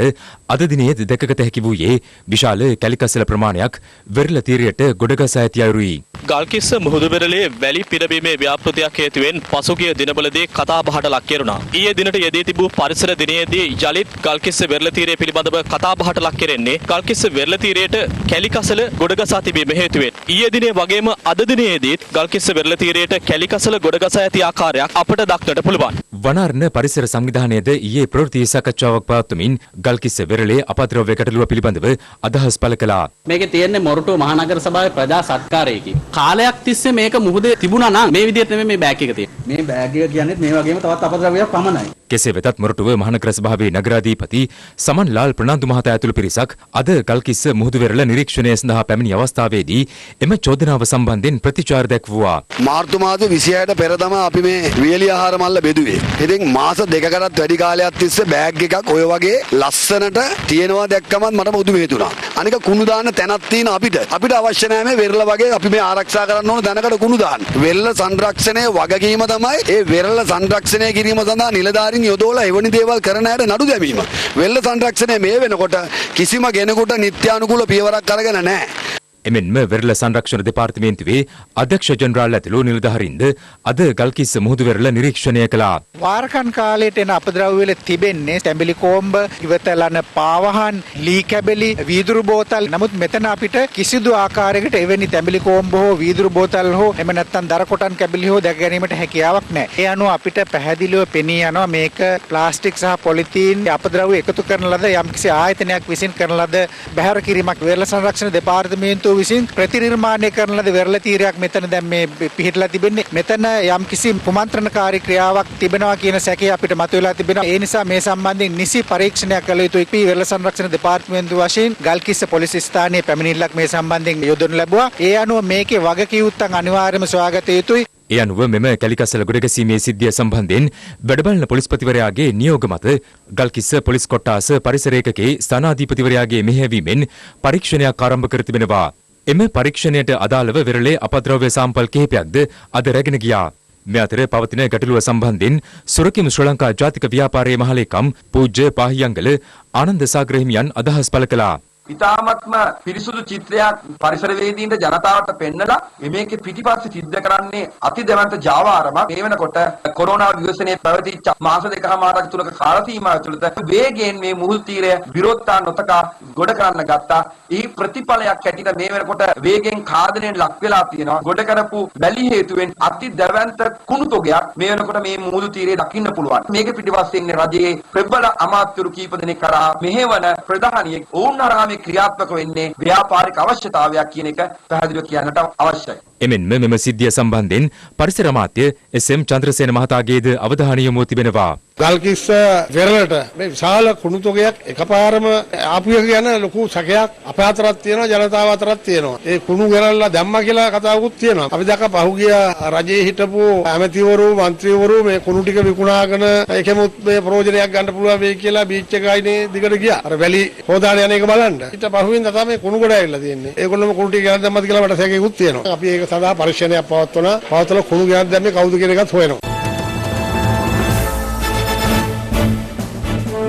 අද දිනේ දැකගත හැකි වූයේ විශාල කැලිකසල ප්‍රමාණයක් වෙරළ තීරයට ගොඩගසා ඇති අයුරුයි. ගල්කිස්ස මුහුදු වෙරළේ වැලි පිරවීමේ ව්‍යාපෘතියක් හේතුවෙන් පසුගිය දිනවලදී කතාබහට ලක් කෙරුණා. ඊයේ දිනට යෙදී තිබූ පරිසර දිනයේදී යලිත් ගල්කිස්ස වෙරළ තීරය පිළිබඳව කතාබහට ලක් කෙරෙන්නේ ගල්කිස්ස වෙරළ තීරයට කැලිකසල ගොඩගසා තිබීම හේතුවෙන්. ඊයේ දිනේ වගේම අද දිනයේදීත් ගල්කිස්ස වෙරළ තීරයට කැලිකසල ගොඩගසා ඇති ආකාරයක් අපට දක්නට පුළුවන්. වනාරණ පරිසර සංවිධානයේද ඊයේ ප්‍රවෘත්ති සාකච්ඡාවක් පවත්වමින් ගල්කිස්ස වෙරළේ අපද්‍රව්‍ය ගැටලුව පිළිබඳව අදහස් පළ කළා. මේකේ තියෙන්නේ මොරටුව මහනගර සභාවේ ප්‍රජා සත්කාරයකින්. කාලයක් තිස්සේ මේක මුහුදේ තිබුණා නම් මේ විදිහට නෙමෙයි මේ බෑග් එක තියෙන්නේ. මේ බෑග් එක කියන්නේ මේ වගේම තවත් අපද්‍රව්‍යයක් පමණයි. කෙසේ වෙතත් මොරටුව මහනගර සභාවේ නගරාධිපති සමන්ලාල් ප්‍රනාන්දු මහතා ඇතුළු පිරිසක් අද ගල්කිස්ස මුහුදු වෙරළ නිරීක්ෂණය සඳහා පැමිණි අවස්ථාවේදී එම චෝදනාව සම්බන්ධයෙන් ප්‍රතිචාර දැක්වුවා. මාර්තු මාස 26ට පෙර තමයි අපි මේ වියලි ආහාර මල්ල බෙදුවේ. ඉතින් මාස දෙකකටත් වැඩි කාලයක් තිස්සේ බෑග් එකක් ඔය වගේ ලස්සනට තියෙනවා දැක්කමත් මට පුදුම හිතුණා. අනික කුණු දාන්න තැනක් තියෙන අපිට අවශ්‍ය නැහැ මේ වෙරළ වගේ අපි මේ ආරක්ෂා කරන්න ඕන දැනකට කුණු දාන්න. වෙරළ සංරක්ෂණයේ වගකීම තමයි ඒ වෙරළ සංරක්ෂණය කිරීම සඳහා නිලධාරීන් යොදවලා එවැනි දේවල් කරන අයට නඩු දැමීම. වෙරළ සංරක්ෂණය මේ වෙනකොට කිසිම කෙනෙකුට නිත්‍යානුකූල පියවරක් අරගෙන නැහැ. එමෙන්ම වෙරළ සංරක්ෂණ දෙපාර්තමේන්තුවේ අධ්‍යක්ෂ ජනරාල් ඇතුළු නිලධාරීන්ද අද ගල්කිස්ස මුහුදු වෙරළ නිරීක්ෂණය කළා. වාරකන් කාලයට එන අපද්‍රව්‍ය වල තිබෙන්නේ තැඹිලි කොම්බ, ඉවතලන පාවහන්, ලී කැබලි, වීදුරු බෝතල්. නමුත් මෙතන අපිට කිසිදු ආකාරයකට එවැනි තැඹිලි කොම්බ හෝ වීදුරු බෝතල් හෝ එමෙ නැත්නම් දර කොටන් කැබලි හෝ දැක ගැනීමට හැකියාවක් නැහැ. ඒ අනුව අපිට පැහැදිලිව පෙනී යනවා මේක ප්ලාස්ටික් සහ පොලිතීන් අපද්‍රව්‍ය එකතු කරන ලද යම්කිසි ආයතනයක් විසින් කරන ලද බැහැර කිරීමක්. වෙරළ සංරක්ෂණ දෙපාර්තමේන්තුව විසින් ප්‍රතිනිර්මාණය කරන ලද වෙරළ තීරයක් මෙතන දැන් මේ පිහිටලා තිබෙන්නේ. මෙතන යම්කිසි කුමන්ත්‍රණකාරී ක්‍රියාවක් තිබෙනවා කියන සැකය අපිට මතුවලා තිබෙනවා. ඒ නිසා මේ සම්බන්ධයෙන් නිසි පරීක්ෂණයක් කළ යුතුයි. වෙරළ සංරක්ෂණ දෙපාර්තමේන්තුව වශයෙන් ගල්කිස්ස පොලිස් ස්ථානයේ පැමිණිල්ලක් මේ සම්බන්ධයෙන් යොදනු ලැබුවා. ඒ අනුව මේකේ වගකීම් අනිවාර්යයෙන්ම සොයාගත යුතුයි. ඒ අනුව මෙම කැලිකස්සල ගොඩගැසීමේ සිද්ධිය සම්බන්ධයෙන් වැඩබලන පොලිස්පතිවරයාගේ නියෝග මත ගල්කිස්ස පොලිස් කොට්ටාස පරිසර ඒකකයේ ස්ථානාධිපතිවරයාගේ මෙහෙයවීමෙන් පරීක්ෂණයක් ආරම්භ කර තිබෙනවා. එම පරීක්ෂණයට අදාළව වෙරළේ අපද්‍රව්‍ය සාම්පල් කිහිපයක්ද අද රැගෙන ගියා. මේ අතර පවතින ගැටලුව සම්බන්ධයෙන් සුරකිම් ශ්‍රී ලංකා ජාතික ව්‍යාපාරයේ මහලේකම් පූජ්‍ය පාහියංගල ආනන්ද සාගර හිමියන් අදහස් පළ කළා. ඉතාමත්ම පිරිසුදු චිත්‍රයක් පරිසරවේදීන්ට ජනතාවට පෙන්නලා මේකේ පිටිපස්සේ සිද්ධ කරන්නේ අති දැවැන්ත ජාවාරමක්. මේ වෙනකොට කොරෝනා ව්‍යසනයේ පැවතිච්ච මාස දෙකමාරක් තුලක කාල සීමාව තුළත වේගයෙන් මේ මුහුල් තීරය විරෝධතා නොතකා ගොඩ කරන්න ගත්තා. ඒ ප්‍රතිඵලයක් ඇටියට මේ වෙනකොට වේගෙන් කාර්යයෙන් ලක් වෙලා තියෙනවා. ගොඩ කරපු වැලි හේතුවෙන් අති දැවැන්ත කුණු තොගයක් මේ වෙනකොට මේ මුහුදු තීරයේ දකින්න පුළුවන්. මේක පිටිපස්සේ ඉන්නේ රජයේ ප්‍රබල අමාත්‍යවරු කීප දෙනෙක් කරා මෙහෙවන ප්‍රධානියෙක් ඕන් හරහා ක්‍රියාත්මක වෙන්නේ ව්‍යාපාරික අවශ්‍යතාවයක් කියන එක පැහැදිලිව කියන්නට අවශ්‍යයි. එමෙන්ම මෙම සිද්ධිය සම්බන්ධයෙන් පරිසර අමාත්‍ය එස්.එම්. චන්ද්‍රසේන මහතාගේද අවධානය යොමු තිබෙනවා. ගල්කිස්ස වෙරළට මේ විශාල කුණු තොගයක් එකපාරම ආපු එක ගැන ලොකු සැකයක් අප අතරත් තියෙනවා ජනතාව අතරත් තියෙනවා. ඒ කුණු ගෙනල්ලා දැම්මා කියලා කතාවකුත් තියෙනවා. අපි දැක්ක පහුගිය රජයේ හිටපු ඇමතිවරු මන්ත්‍රීවරු මේ කුණු ටික විකුණාගෙන ඒකෙමුත් මේ ප්‍රයෝජනයක් ගන්න පුළුවන් වෙයි කියලා බීච් එකයිනේ දිගට ගියා. අර වැලි හොදාන යන එක බලන්න. ඊට පහුවෙන් තමයි කුණු ගොඩ ඇවිල්ලා තියෙන්නේ. ඒගොල්ලොම කුණු ටික ගෙනත් දැම්මද කියලා මට සැකයකුත් තියෙනවා. අපි ඒක සදා පරීක්ෂණයක් පවත්වලා කුණු ගෙනත් දැම්මේ කවුද කියන එකත් හොයනවා.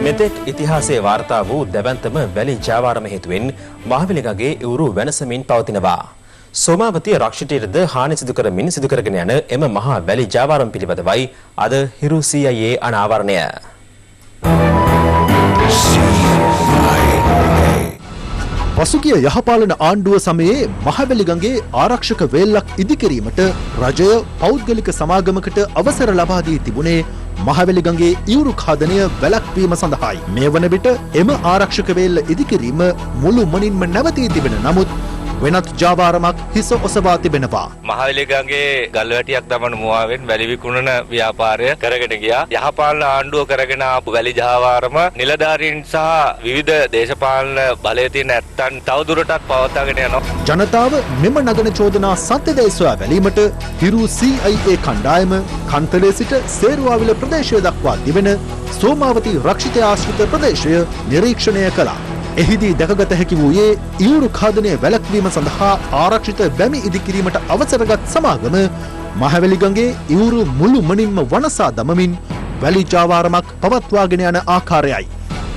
මෙතෙක් ඉතිහාසයේ වාර්තා වූ දැවැන්තම වැලි ජාවාරම හේතුවෙන් මහවැලි ගඟේ ඉවුරු වෙනසමින් පවතිනවා. සෝමාවතී රක්ෂිතයටද හානි සිදු කරමින් සිදු කරගෙන යන එම මහා වැලි ජාවාරම පිළිබඳවයි අද හිරු CIA අනාවරණය. පසුගිය යහපාලන ආණ්ඩුව සමයේ මහවැලි ගඟේ ආරක්ෂක වේල්ලක් ඉදිකිරීමට රජය පෞද්ගලික සමාගමකට අවසර ලබා දී තිබුණේ මහවැලි ගඟේ ඉවුරු ඛාදනය වැළැක්වීම සඳහායි. මේ වන විට එම ආරක්ෂක වේල්ල ඉදිකිරීම මුළු මනින්ම නැවතී තිබෙන නමුත් වෙනත් ජාවාරමක් හිස ඔසවා තිබෙනවා. මහවැලි ගඟේ ගල්වැටියක් දමන මුවාවෙන් වැලි විකුණන ව්‍යාපාරය කරගෙන ගියා. යහපාලන ආණ්ඩුව කරගෙන ආපු වැලි ජාවාරම නිලධාරීන් සහ විවිධ දේශපාලන බලය තියෙන ඇත්තන් තවදුරටත් පවත්වාගෙන යනවා. ජනතාව මෙම නගන චෝදනා සත්‍යදයි සොයා බැලීමට හිරු CIA කණ්ඩායම කන්තලේ සිට සේරුවාවිල ප්‍රදේශය දක්වා දිවෙන සෝමාවතී රක්ෂිත ආශ්‍රිත ප්‍රදේශය නිරීක්ෂණය කළා. එහිදී දැකගත හැකි වූයේ ඉවුරු ඛාදනය වැළැක්වීම සඳහා ආරක්ෂිත බැමි ඉදිකිරීමට අවසරගත් සමාගම මහවැලි ගඟේ ඉවුරු මුළු මනින්ම වනසා දමමින් වැලි ජාවාරමක් පවත්වාගෙන යන ආකාරයයි.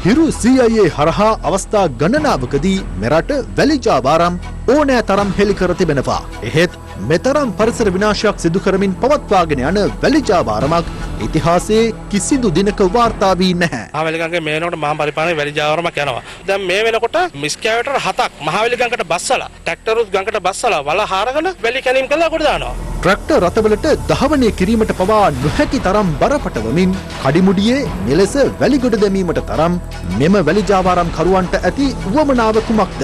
හිරු CIA හරහා අවස්ථා ගණනාවකදී මෙරට වැලි ජාවාරම් ඕනෑ තරම් හෙළි කර තිබෙනවා. එහෙත් මෙතරම් පරිසර විනාශයක් සිදු කරමින් පවත්වාගෙන යන වැලි ජාවාරමක් ඉතිහාසයේ කිසිදු දිනක වාර්තා වී නැහැ. මහවැලිගඟේ මේනකොට මහා පරිපාලනයේ වැඩි ජාවාරමක් යනවා. දැන් මේ වෙනකොට මිස්කෑවටර් 7ක් මහවැලිගඟට බස්සලා ට්‍රැක්ටරුත් ගඟට බස්සලා වල හාරගෙන වැලි කැණීම් කළා කොට දානවා. ට්‍රැක්ටර් රථවලට දහවනය කිරීමට පවා නොහැකි තරම් බරපට වමින් කඩිමුඩියේ මෙලෙස වැලිගොඩ දැමීමට තරම් මෙම වැලි ජාවාරම් කරුවන්ට ඇති උවමනාව කුමක්ද?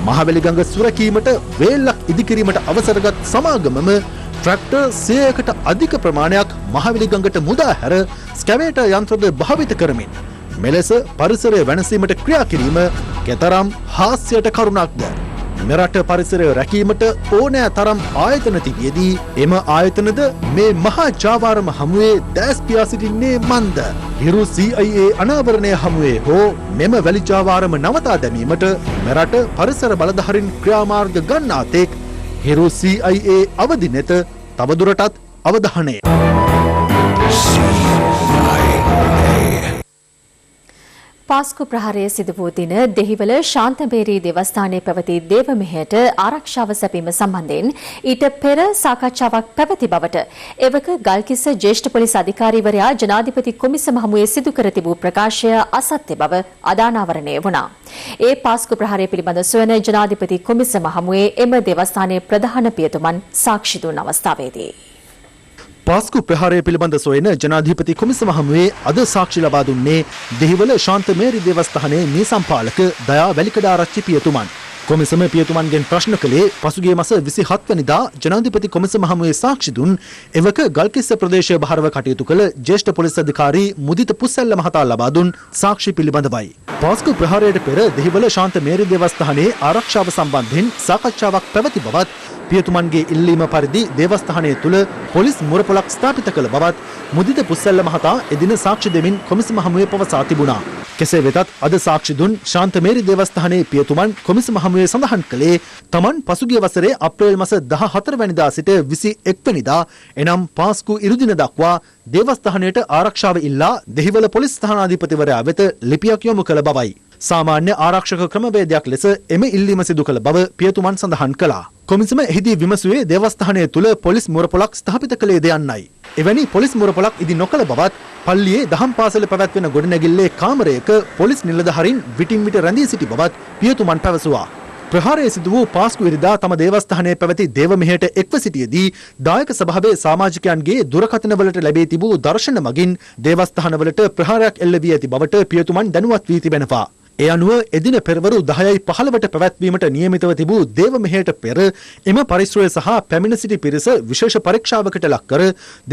මහවැලිගඟ සුරැකීමට වේල්ලක් ඉදිකිරීමට අවසරගත් සමාගමම ට්‍රැක්ටර් 100කට අධික ප්‍රමාණයක් මහවැලිගඟට මුදා හැර ස්කැවේටර් යන්ත්‍රද භාවිත කරමින් මෙලෙස පරිසරය වෙනසීමට ක්‍රියා කිරීම කෙතරම් හාස්‍යයට කරුණක්ද? මෙරට පරිසරය රැකීමට ඕනෑ තරම් ආයතන තිබියදී එම ආයතනද මේ මහා ජාවාරම හමුවේ දැස් පියා සිටින්නේ මන්ද? හිරු CIA අනාවරණය හමුවේ හෝ මෙම වැලි ජාවාරම නවතා දැමීමට මෙරට පරිසර බලධාරීන් ක්‍රියාමාර්ග ගන්නා තෙක් හිරු CIA අවදි නැත. තවදුරටත් අවධානය. පාස්කු ප්‍රහාරය සිදු වූ දින දෙහිවල ශාන්තබේරී දේවස්ථානයේ පැවති දේව මෙහෙයට ආරක්ෂාව සැපීම සම්බන්ධයෙන් ඊට පෙර සාකච්ඡාවක් පැවති බවට එවක ගල්කිස්ස ජ්‍යෙෂ්ඨ පොලිස් අධිකාරීවරයා ජනාධිපති කොමිසම හමුවේ සිදු කර තිබූ ප්‍රකාශය අසත්‍ය බව අදානාවරණය වුණා. ඒ පාස්කු ප්‍රහාරය පිළිබඳ සොයන ජනාධිපති කොමිසම හමුවේ එම දේවස්ථානයේ ප්‍රධාන පියතුමන් සාක්ෂි දුන් අවස්ථාවේදී පාස්කු ප්‍රහාරය පිළිබඳ සොයන ජනාධිපති කොමිසම හමුවේ අද සාක්ෂි ලබා දුන්නේ දෙහිවල ශාන්තමේරි දේවස්ථානයේ මේ සම්පාලක දයා වැලිකඩාරච්චි පියතුමන්. කොමිසම පියතුමන්ගෙන් ප්‍රශ්න කළේ පසුගිය මාස 27 වෙනිදා ජනාධිපති කොමිසම හමුවේ සාක්ෂි දුන් එවක ගල්කිස්ස ප්‍රදේශයේ භාරව කටයුතු කළ ජ්‍යෙෂ්ඨ පොලිස් අධිකාරී මුදිත පුස්සැල්ල මහතා ලබා දුන් සාක්ෂි පිළිබඳවයි. පාස්කු ප්‍රහාරයට පෙර දෙහිවල ශාන්තමේරි දේවස්ථානයේ ආරක්ෂාව සම්බන්ධයෙන් සාකච්ඡාවක් පැවති බවත් පියතුමන්ගේ ඉල්ලීම පරිදි දේවස්ථානය තුළ පොලිස් මුරපොලක් ස්ථාපිත කළ බවත් මුදිත පුස්සැල්ල මහතා එදින සාක්ෂි දෙමින් කොමිසම හමුවේ පවසා තිබුණා. කෙසේ වෙතත් අද සාක්ෂි දුන් ශාන්තමේරි දේවස්ථානයේ පියතුමන් කොමිසම හමුවේ සඳහන් කළේ තමන් පසුගිය වසරේ අප්‍රේල් මාස 14 වෙනිදා සිට 21 වෙනිදා එනම් පාස්කු ඉරුදින දක්වා දේවස්ථානයට ආරක්ෂාව ඉල්ලා දෙහිවල පොලිස් ස්ථානාධිපතිවරයා වෙත ලිපියක් යොමු කළ බවයි. සාමාන්‍ය ආරක්ෂක ක්‍රමවේදයක් ලෙස එම ඉල්ලීම සිදු කළ බව පියතුමන් සඳහන් කළා. කොමිසම එහිදී විමසුවේ දේවස්ථානය තුළ පොලිස් මුරපොලක් ස්ථාපිත කළේ දෙයන්නයි. එවැනි පොලිස් මුරපොලක් ඉදි නොකළ බවත් පල්ලියේ දහම් පාසල පැවැත්වෙන ගොඩනැගිල්ලේ කාමරයක පොලිස් නිලධාරීන් විටින් විට රැඳී සිටි බවත් පියතුමන් පැවසුවා. ප්‍රහාරය සිදු වූ පාස්කු ඉරිදා තම දේවස්ථානයේ පැවති දේව මෙහෙයට එක්ව සිටියේදී දායක සභාවේ සමාජිකයන්ගේ දුරකථනවලට ලැබී තිබූ දර්ශන මගින් දේවස්ථානවලට ප්‍රහාරයක් එල්ල වී ඇති බවට පියතුමන් දැනුවත් වී තිබෙනවා. ඒ අනුව එදින පෙරවරු 10:15ට පැවැත්වීමට නියමිතව තිබූ දේව මෙහෙයට පෙර එම පරිශ්‍රය සහ පැමිණ සිටි පිරිස විශේෂ පරීක්ෂාවකට ලක් කර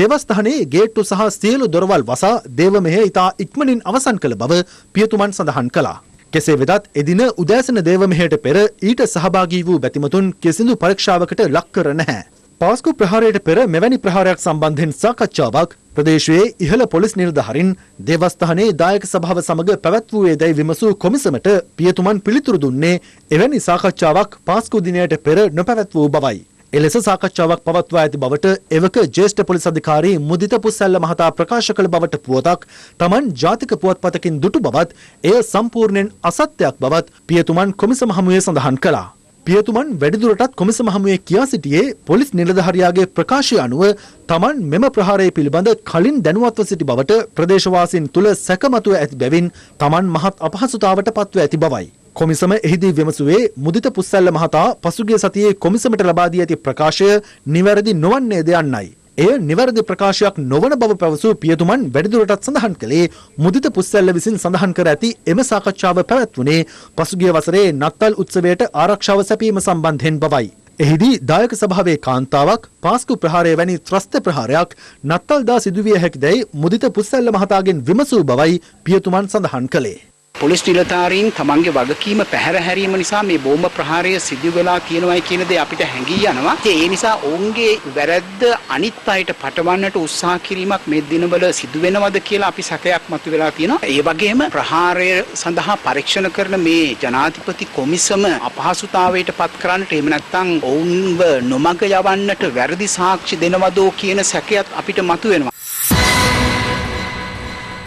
දේවස්ථානයේ ගේට්ටු සහ සියලු දොරවල් වසා දේව මෙහෙය ඉතා ඉක්මනින් අවසන් කළ බව පියතුමන් සඳහන් කළා. කෙසේ වෙතත් එදින උදෑසන දේව මෙහෙයට පෙර ඊට සහභාගී වූ බැතිමතුන් කිසිදු පරීක්ෂාවකට ලක් කර නැහැ. පාස්කු ප්‍රහාරයට පෙර මෙවැනි ප්‍රහාරයක් සම්බන්ධයෙන් සාකච්ඡාවක් ප්‍රදේශයේ ඉහළ පොලිස් නිලධාරීන් දේවස්ථානයේ දායක සභාව සමග පැවැත්වුවේ දැයි විමසූ කොමිසමට පියතුමන් පිළිතුරු දුන්නේ එවැනි සාකච්ඡාවක් පාස්කු දිනයට පෙර නොපැවැත්වූ බවයි. එලෙස සාකච්ඡාවක් පවත්වා ඇති බවට එවක ජ්‍යෙෂ්ඨ පොලිස් අධිකාරී මුදිත පුස්සැල්ල මහතා ප්‍රකාශ කළ බවට පුවතක් තමන් ජාතික පුවත්පතකින් දුටු බවත් එය සම්පූර්ණයෙන් අසත්‍යයක් බවත් පියතුමන් කොමිසම හමුවේ සඳහන් කළා. පියතුමන් වැඩිදුරටත් කොමිසම හමුවේ කියා සිටියේ පොලිස් නිලධාරියාගේ ප්‍රකාශය අනුව තමන් මෙම ප්‍රහාරය පිළිබඳ කලින් දැනුවත්ව සිටි බවට ප්‍රදේශවාසීන් තුළ සැකමතුව ඇති බැවින් තමන් මහත් අපහසුතාවට පත්ව ඇති බවයි. කොමිසම එහිදී විමසුවේ මුදිත පුස්සැල්ල මහතා පසුගිය සතියේ කොමිසමට ලබා දී ඇති ප්‍රකාශය නිවැරදි නොවන්නේද යන්නයි. එය නිවැරදි ප්‍රකාශයක් නොවන බව පැවසූ පියතුමන් වැඩිදුරටත් සඳහන් කළේ මුදිත පුස්සැල්ල විසින් සඳහන් කර ඇති එම සාකච්ඡාව පැවැත්වුණේ පසුගිය වසරේ නත්තල් උත්සවයට ආරක්ෂාව සැපීම සම්බන්ධයෙන් බවයි. එහිදී දායක සභාවේ කාන්තාවක් පාස්කු ප්‍රහාරය වැනි ත්‍රස්ත ප්‍රහාරයක් නත්තල්දා සිදුවිය හැකිදැයි මුදිත පුස්සැල්ල මහතාගෙන් විමසූ බවයි පියතුමන් සඳහන් කළේ. පොලිස් නිලධාරීන් තමන්ගේ වගකීම පැහැර හැරීම නිසා මේ බෝම්බ ප්‍රහාරය සිදු වෙලා තියෙනවායි කියන දේ අපිට හැඟී යනවා. ඒ නිසා ඔවුන්ගේ වැරැද්ද අනිත් අයට පටවන්නට උත්සාහ කිරීමක් මේ දිනවල සිදු වෙනවද කියලා අපි සැකයක් මතුවලා තියෙනවා. ඒ වගේම ප්‍රහාරය සඳහා පරීක්ෂණ කරන මේ ජනාධිපති කොමිසම අපහසුතාවයට පත් කරන්නට එහෙම නැත්නම් ඔවුන්ව නොමග යවන්නට වැරදි සාක්ෂි දෙනවදෝ කියන සැකයක් අපිට මතුවෙනවා.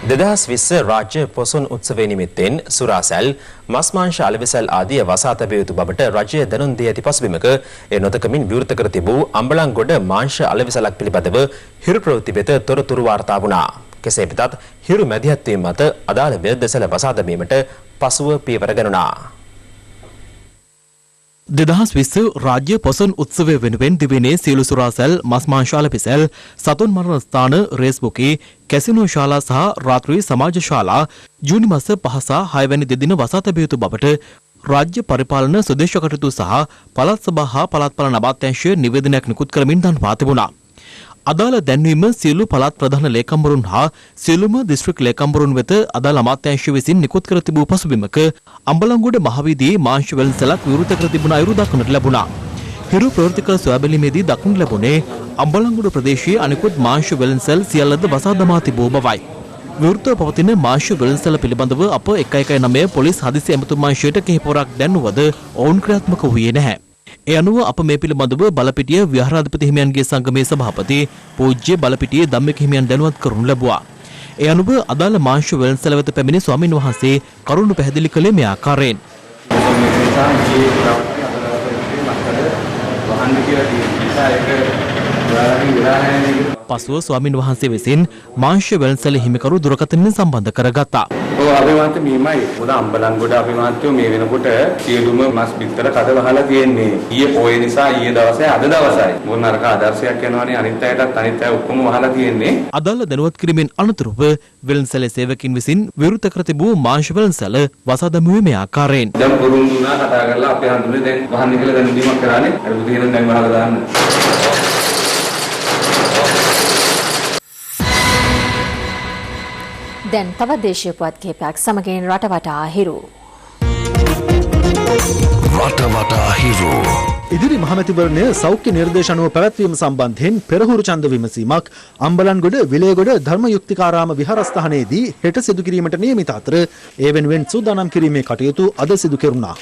2020 රාජ්‍ය පොසොන් උත්සවය නිමිත්තෙන් සුරාසැල්, මස් මාංශ අලෙවිසැල් ආදිය වසා තැබිය යුතු බවට රජය දැනුම් දී ඇති පසුබිමක ඒ නොතකමින් විවෘත කර තිබූ අම්බලන්ගොඩ මාංශ අලෙවිසැලක් පිළිබඳව හිරු ප්‍රවෘත්ති වෙත තොරතුරු වාර්තා වුණා. කෙසේ වෙතත් හිරු මැදිහත් වීම මත අදාළ විරුද්ධසල බසා දැමීමට පසුව පියවර ගනුණා. 2020 රාජ්‍ය පොසොන් උත්සවය වෙනුවෙන් දිවයිනේ සියලු සුරාසැල් මස් මාංශ අලපිසැල් සතුන් මරණ ස්ථාන රේස් බුකී කැසිනෝ ශාලා සහ රාත්‍රී සමාජ ශාලා ජූනි මාස 5 සහ 6 වැනි දෙදින වසා තැබිය යුතු බවට රාජ්‍ය පරිපාලන ස්වදේශ කටයුතු සහ පළාත් සභා හා පළාත් පාලන අමාත්‍යාංශය නිවේදනයක් නිකුත් කරමින් දන්වා තිබුණා. අදාළ දැන්වීම සියලු පළාත් ප්‍රධාන ලේකම්වරුන් හා සියලුම දිස්ත්‍රික් ලේකම්වරුන් වෙත අදාළ අමාත්‍යාංශය විසින් නිකුත් කර තිබූ පසුබිමක අම්බලන්ගොඩ මහවීදියේ මාංශ වෙළඳසැලක් විවෘත කර තිබුණ අයුරු දක්නට ලැබුණා. හිරු ප්‍රවෘත්ති කළ සොයා බැලීමේදී දක්නට ලැබුණේ අම්බලන්ගොඩ ප්‍රදේශයේ අනෙකුත් මාංශ වෙළඳසැල් සියල්ලද වසා දමා තිබූ බවයි. විවෘතව පවතින මාංශ වෙළඳසැල පිළිබඳව අප 119 පොලිස් හදිසි ඇමතුම්මාංශයට කිහිපවරක් දැන්වුවද ඔවුන් ක්‍රියාත්මක වූයේ නැහැ. ඒ අනුව අප මේ පිළිබඳව බලපිටිය විහාරාධිපති හිමියන්ගේ සංගමේ සභාපති පූජ්‍ය බලපිටියේ ධම්මික හිමියන් දැනුවත් කරනු ලැබුවා. ඒ අනුව අදාළ මාංශ වෙළඳසැල වෙත පැමිණි ස්වාමින් වහන්සේ කරුණු පැහැදිලි කළේ මේ ආකාරයෙන්. පසුව ස්වාමින් වහන්සේ විසින් මාංශ වෙළඳසැල හිමිකරු දුරකථනයෙන් සම්බන්ධ කරගත්තා. ඔව් අපි මාත්‍ය මේමයි. මොකද අම්බලන්ගොඩ අපි මාත්‍යෝ මේ වෙනකොට සියලුම මස් බිත්තර කඩ වහලා තියෙන්නේ. ඊයේ පොයේ නිසා ඊයේ දවසේ අද දවසයි. මොන නරක ආදර්ශයක් යනවනේ අනිත් අයටත් අනිත් අය ඔක්කොම වහලා තියෙන්නේ. අදාළ දැනුවත් කිරීමෙන් අනතුරුව වෙළඳසැලේ සේවකින් විසින් විවෘත කර තිබූ මාංශ වෙළඳසැල වසා දැමුවේ මේ ආකාරයෙන්. දැන් පුරුදු වුණා කතා කරලා අපේ හඳුනේ දැන් වහන්න කියලා දැන් දීමක් කරානේ. අර බුදින දැන් වහලා දාන්න. දැන් තවත් දේශීය පුවත් කිහිපයක් සමගින් රටවටා හිරු. රටවටා හිරු. ඉදිරි මහමැතිවරණය සෞඛ්‍ය නිර්දේශ අනුව පැවැත්වීම සම්බන්ධයෙන් පෙරහුරු ඡන්ද විමසීමක් අම්බලන්ගොඩ විලේගොඩ ධර්මයුක්තිකාරාම විහාරස්ථානයේදී හෙට සිදු කිරීමට නියමිත අතර ඒ වෙනුවෙන් සූදානම් කිරීමේ කටයුතු අද සිදු කෙරුණා.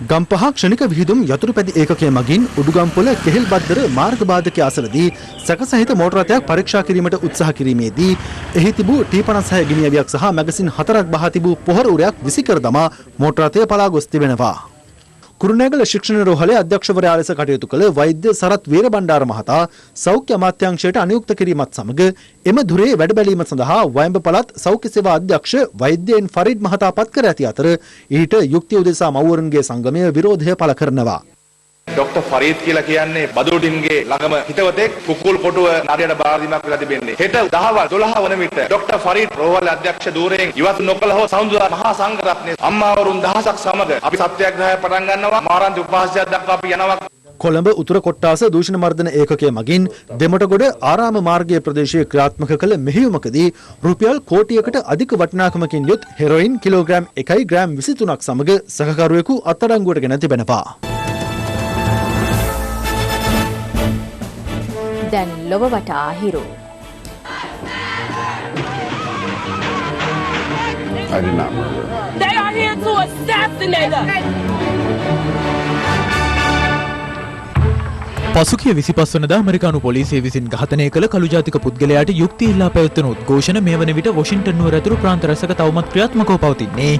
ගම්පහ ක්ෂණික විහිදුම් යතුරුපැදි ඒකකය මගින් උඩුගම්පොළ කෙහෙල්බද්දර මාර්ග බාධක අසලදී සැකසහිත මෝටර රථයක් පරීක්ෂා කිරීමට උත්සාහ කිරීමේදී එහි තිබූ T56 ගිනි අවියක් සහ මැගසින් 4ක් බහා තිබූ පොහොර උරයක් විසිකර දමා මෝටර රථය පලා ගොස් තිබෙනවා. කුරුණෑගල ශික්ෂණ රෝහලේ අධ්‍යක්ෂවරයා ලෙස කටයුතු කළ වෛද්‍ය සරත් වීරබණ්ඩාර මහතා සෞඛ්‍ය අමාත්‍යාංශයට අනියුක්ත කිරීමත් සමග එම ධුරේ වැඩ බැලීම සඳහා වයඹ පළාත් සෞඛ්‍ය සේවා අධ්‍යක්ෂ වෛද්‍යයන් ෆරීඩ් මහතා පත් කර ඇති අතර ඊට යුක්තිය උදෙසා මව්වරුන්ගේ සංගමය විරෝධය පළ කරනවා. ડોક્ટર ෆරීද් කියලා කියන්නේ බදුටින්ගේ ළඟම හිතවතෙක් කුකුල් කොටුව නරියට බාර දීමක් වෙලා තිබෙන්නේ. හෙට 10 වන විට ડોક્ટર ෆරීද් රෝහල අධ්‍යක්ෂ ධූරයෙන් ඉවත් නොකළ හෝ සෞන්දර්ය මහා සංඝරත්නයේ අම්මාවරුන් දහසක් සමග අපි සත්‍යාග්‍රහය පටන් ගන්නවා. මාරන්ති උපහාසයක් දක්වා අපි යනවා. කොළඹ උතුර කොට්ටාස දූෂණ මර්දන ඒකකය මගින් දෙමටගොඩ ආරාම මාර්ගයේ ප්‍රදේශයේ ක්‍රියාත්මක කළ මෙහෙයුමකදී රුපියල් කෝටියකට අධික වටිනාකමකින් යුත් හෙරොයින් කිලෝග්‍රෑම් 1 ග්‍රෑම් 23ක් සමග සහකරුවෙකු අත්අඩංගුවට ගෙන තිබෙනවා. දැන් ලොව වටා හිරු. They are here to assassinate us. පසුගිය 25 වනදා ඇමරිකානු පොලිසිය විසින් ඝාතනය කළ කළු ජාතික පුද්ගලයාට යුක්ති ඉල්ලා පැවැත්වුණු උද්ඝෝෂණ මේ වන විට වොෂින්ටන් නුවර ඇතුළු ප්‍රාන්ත රැසක තවමත් ක්‍රියාත්මකව පවතින්නේ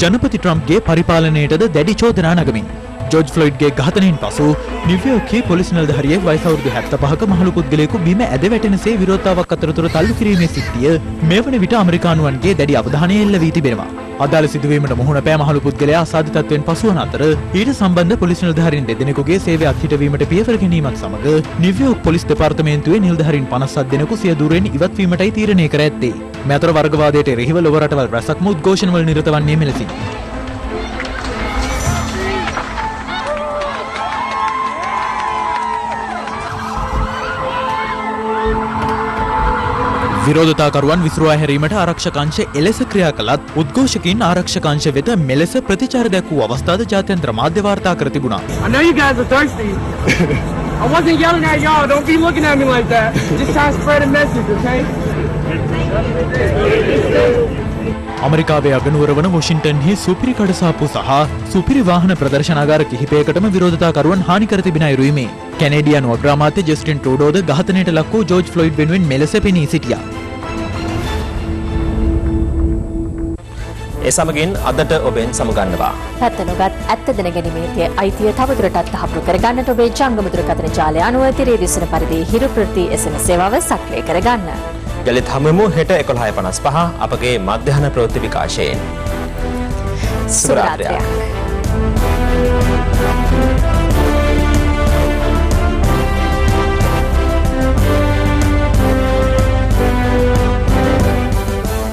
ජනපති ට්‍රම්ප්ගේ පරිපාලනයටද දැඩි චෝදනා නගමින්. ජෝර්ජ් ෆ්ලොයිඩ්ගේ ඝාතනයෙන් පසු නිව්යෝර්කයේ පොලිස් නිලධාරියෙක් වයස අවුරුදු 75ක මහලු පුද්ගලයෙකු බිම ඇද වැටෙනසේ විරෝධතාවක් අතරතුර තල්ලු කිරීමේ සිද්ධිය මේ වන විට ඇමරිකානුවන්ගේ දැඩි අවධානය එල්ල වී තිබෙනවා. අදාළ සිදුවීමට මුහුණ පෑ මහලු පුද්ගලයා අසාධිතත්වයෙන් පසුවන අතර ඊට සම්බන්ධ පොලිස් නිලධාරීන් දෙදෙනෙකුගේ සේවය අත්හිටවීමට පියවර ගැනීමත් සමග නිව්යෝර්ක් පොලිස් දෙපාර්තමේන්තුවේ නිලධාරීන් 57 දෙනෙකු සිය දුරෙන් ඉවත් වීමටයි තීරණය කර ඇත්තේ. මේ අතර වර්ගවාදයට එරෙහිව ලොව රටවල් රැසක්ම උද්ඝෝෂණවල නිරත වන්නේ මෙලෙසින්. විරෝධතාකරුවන් විසිරුවා හැරීමට ආරක්ෂක අංශ එලෙස ක්‍රියා කළත් උද්ඝෝෂකයින් ආරක්ෂක අංශ වෙත මෙලෙස ප්‍රතිචාර දැක්වූ අවස්ථාද ජාත්‍යන්තර මාධ්‍ය වාර්තා කර තිබුණා. I know you guys are thirsty. I wasn't yelling at y'all. Don't be looking at me like that. Just try to spread a message, okay? අමරිකාවේ අගනුවර වන වොෂින්ටන්හි සුපිරි කඩසාප්පු සහ සුපිරි වාහන ප්‍රදර්ශනාගාර කිහිපයකටම විරෝධතාකරුවන් හානි කර තිබෙන අයුරුයි. කැනේඩියානු අග්‍රාමාත්‍ය ජස්ටින් ට්‍රූඩෝද ඝාතනයට ලක් වූ ජෝර්ජ් ෆ්ලොයිඩ් වෙනුවෙන් මෙලෙස පෙනී සිටියා. ඒ සමගින් අදට ඔබෙන් සමුගන්නවා. පැත්ත නොගත් ඇත්ත දැනගැනීමේ අයිතිය තවදුරටත් තහවුරු කරගන්නට ඔබේ ජංගම දුරකථන ජාලය අනුව තිරේ දිසන පරිදි හිරු ප්‍රති SMS සේවාව සක්‍රිය කරගන්න. යළිත් හමුවෙමු හෙට 11:55 අපගේ මධ්‍යහන ප්‍රවෘත්ති විකාශයෙන්. සුබ රාත්‍රියක්.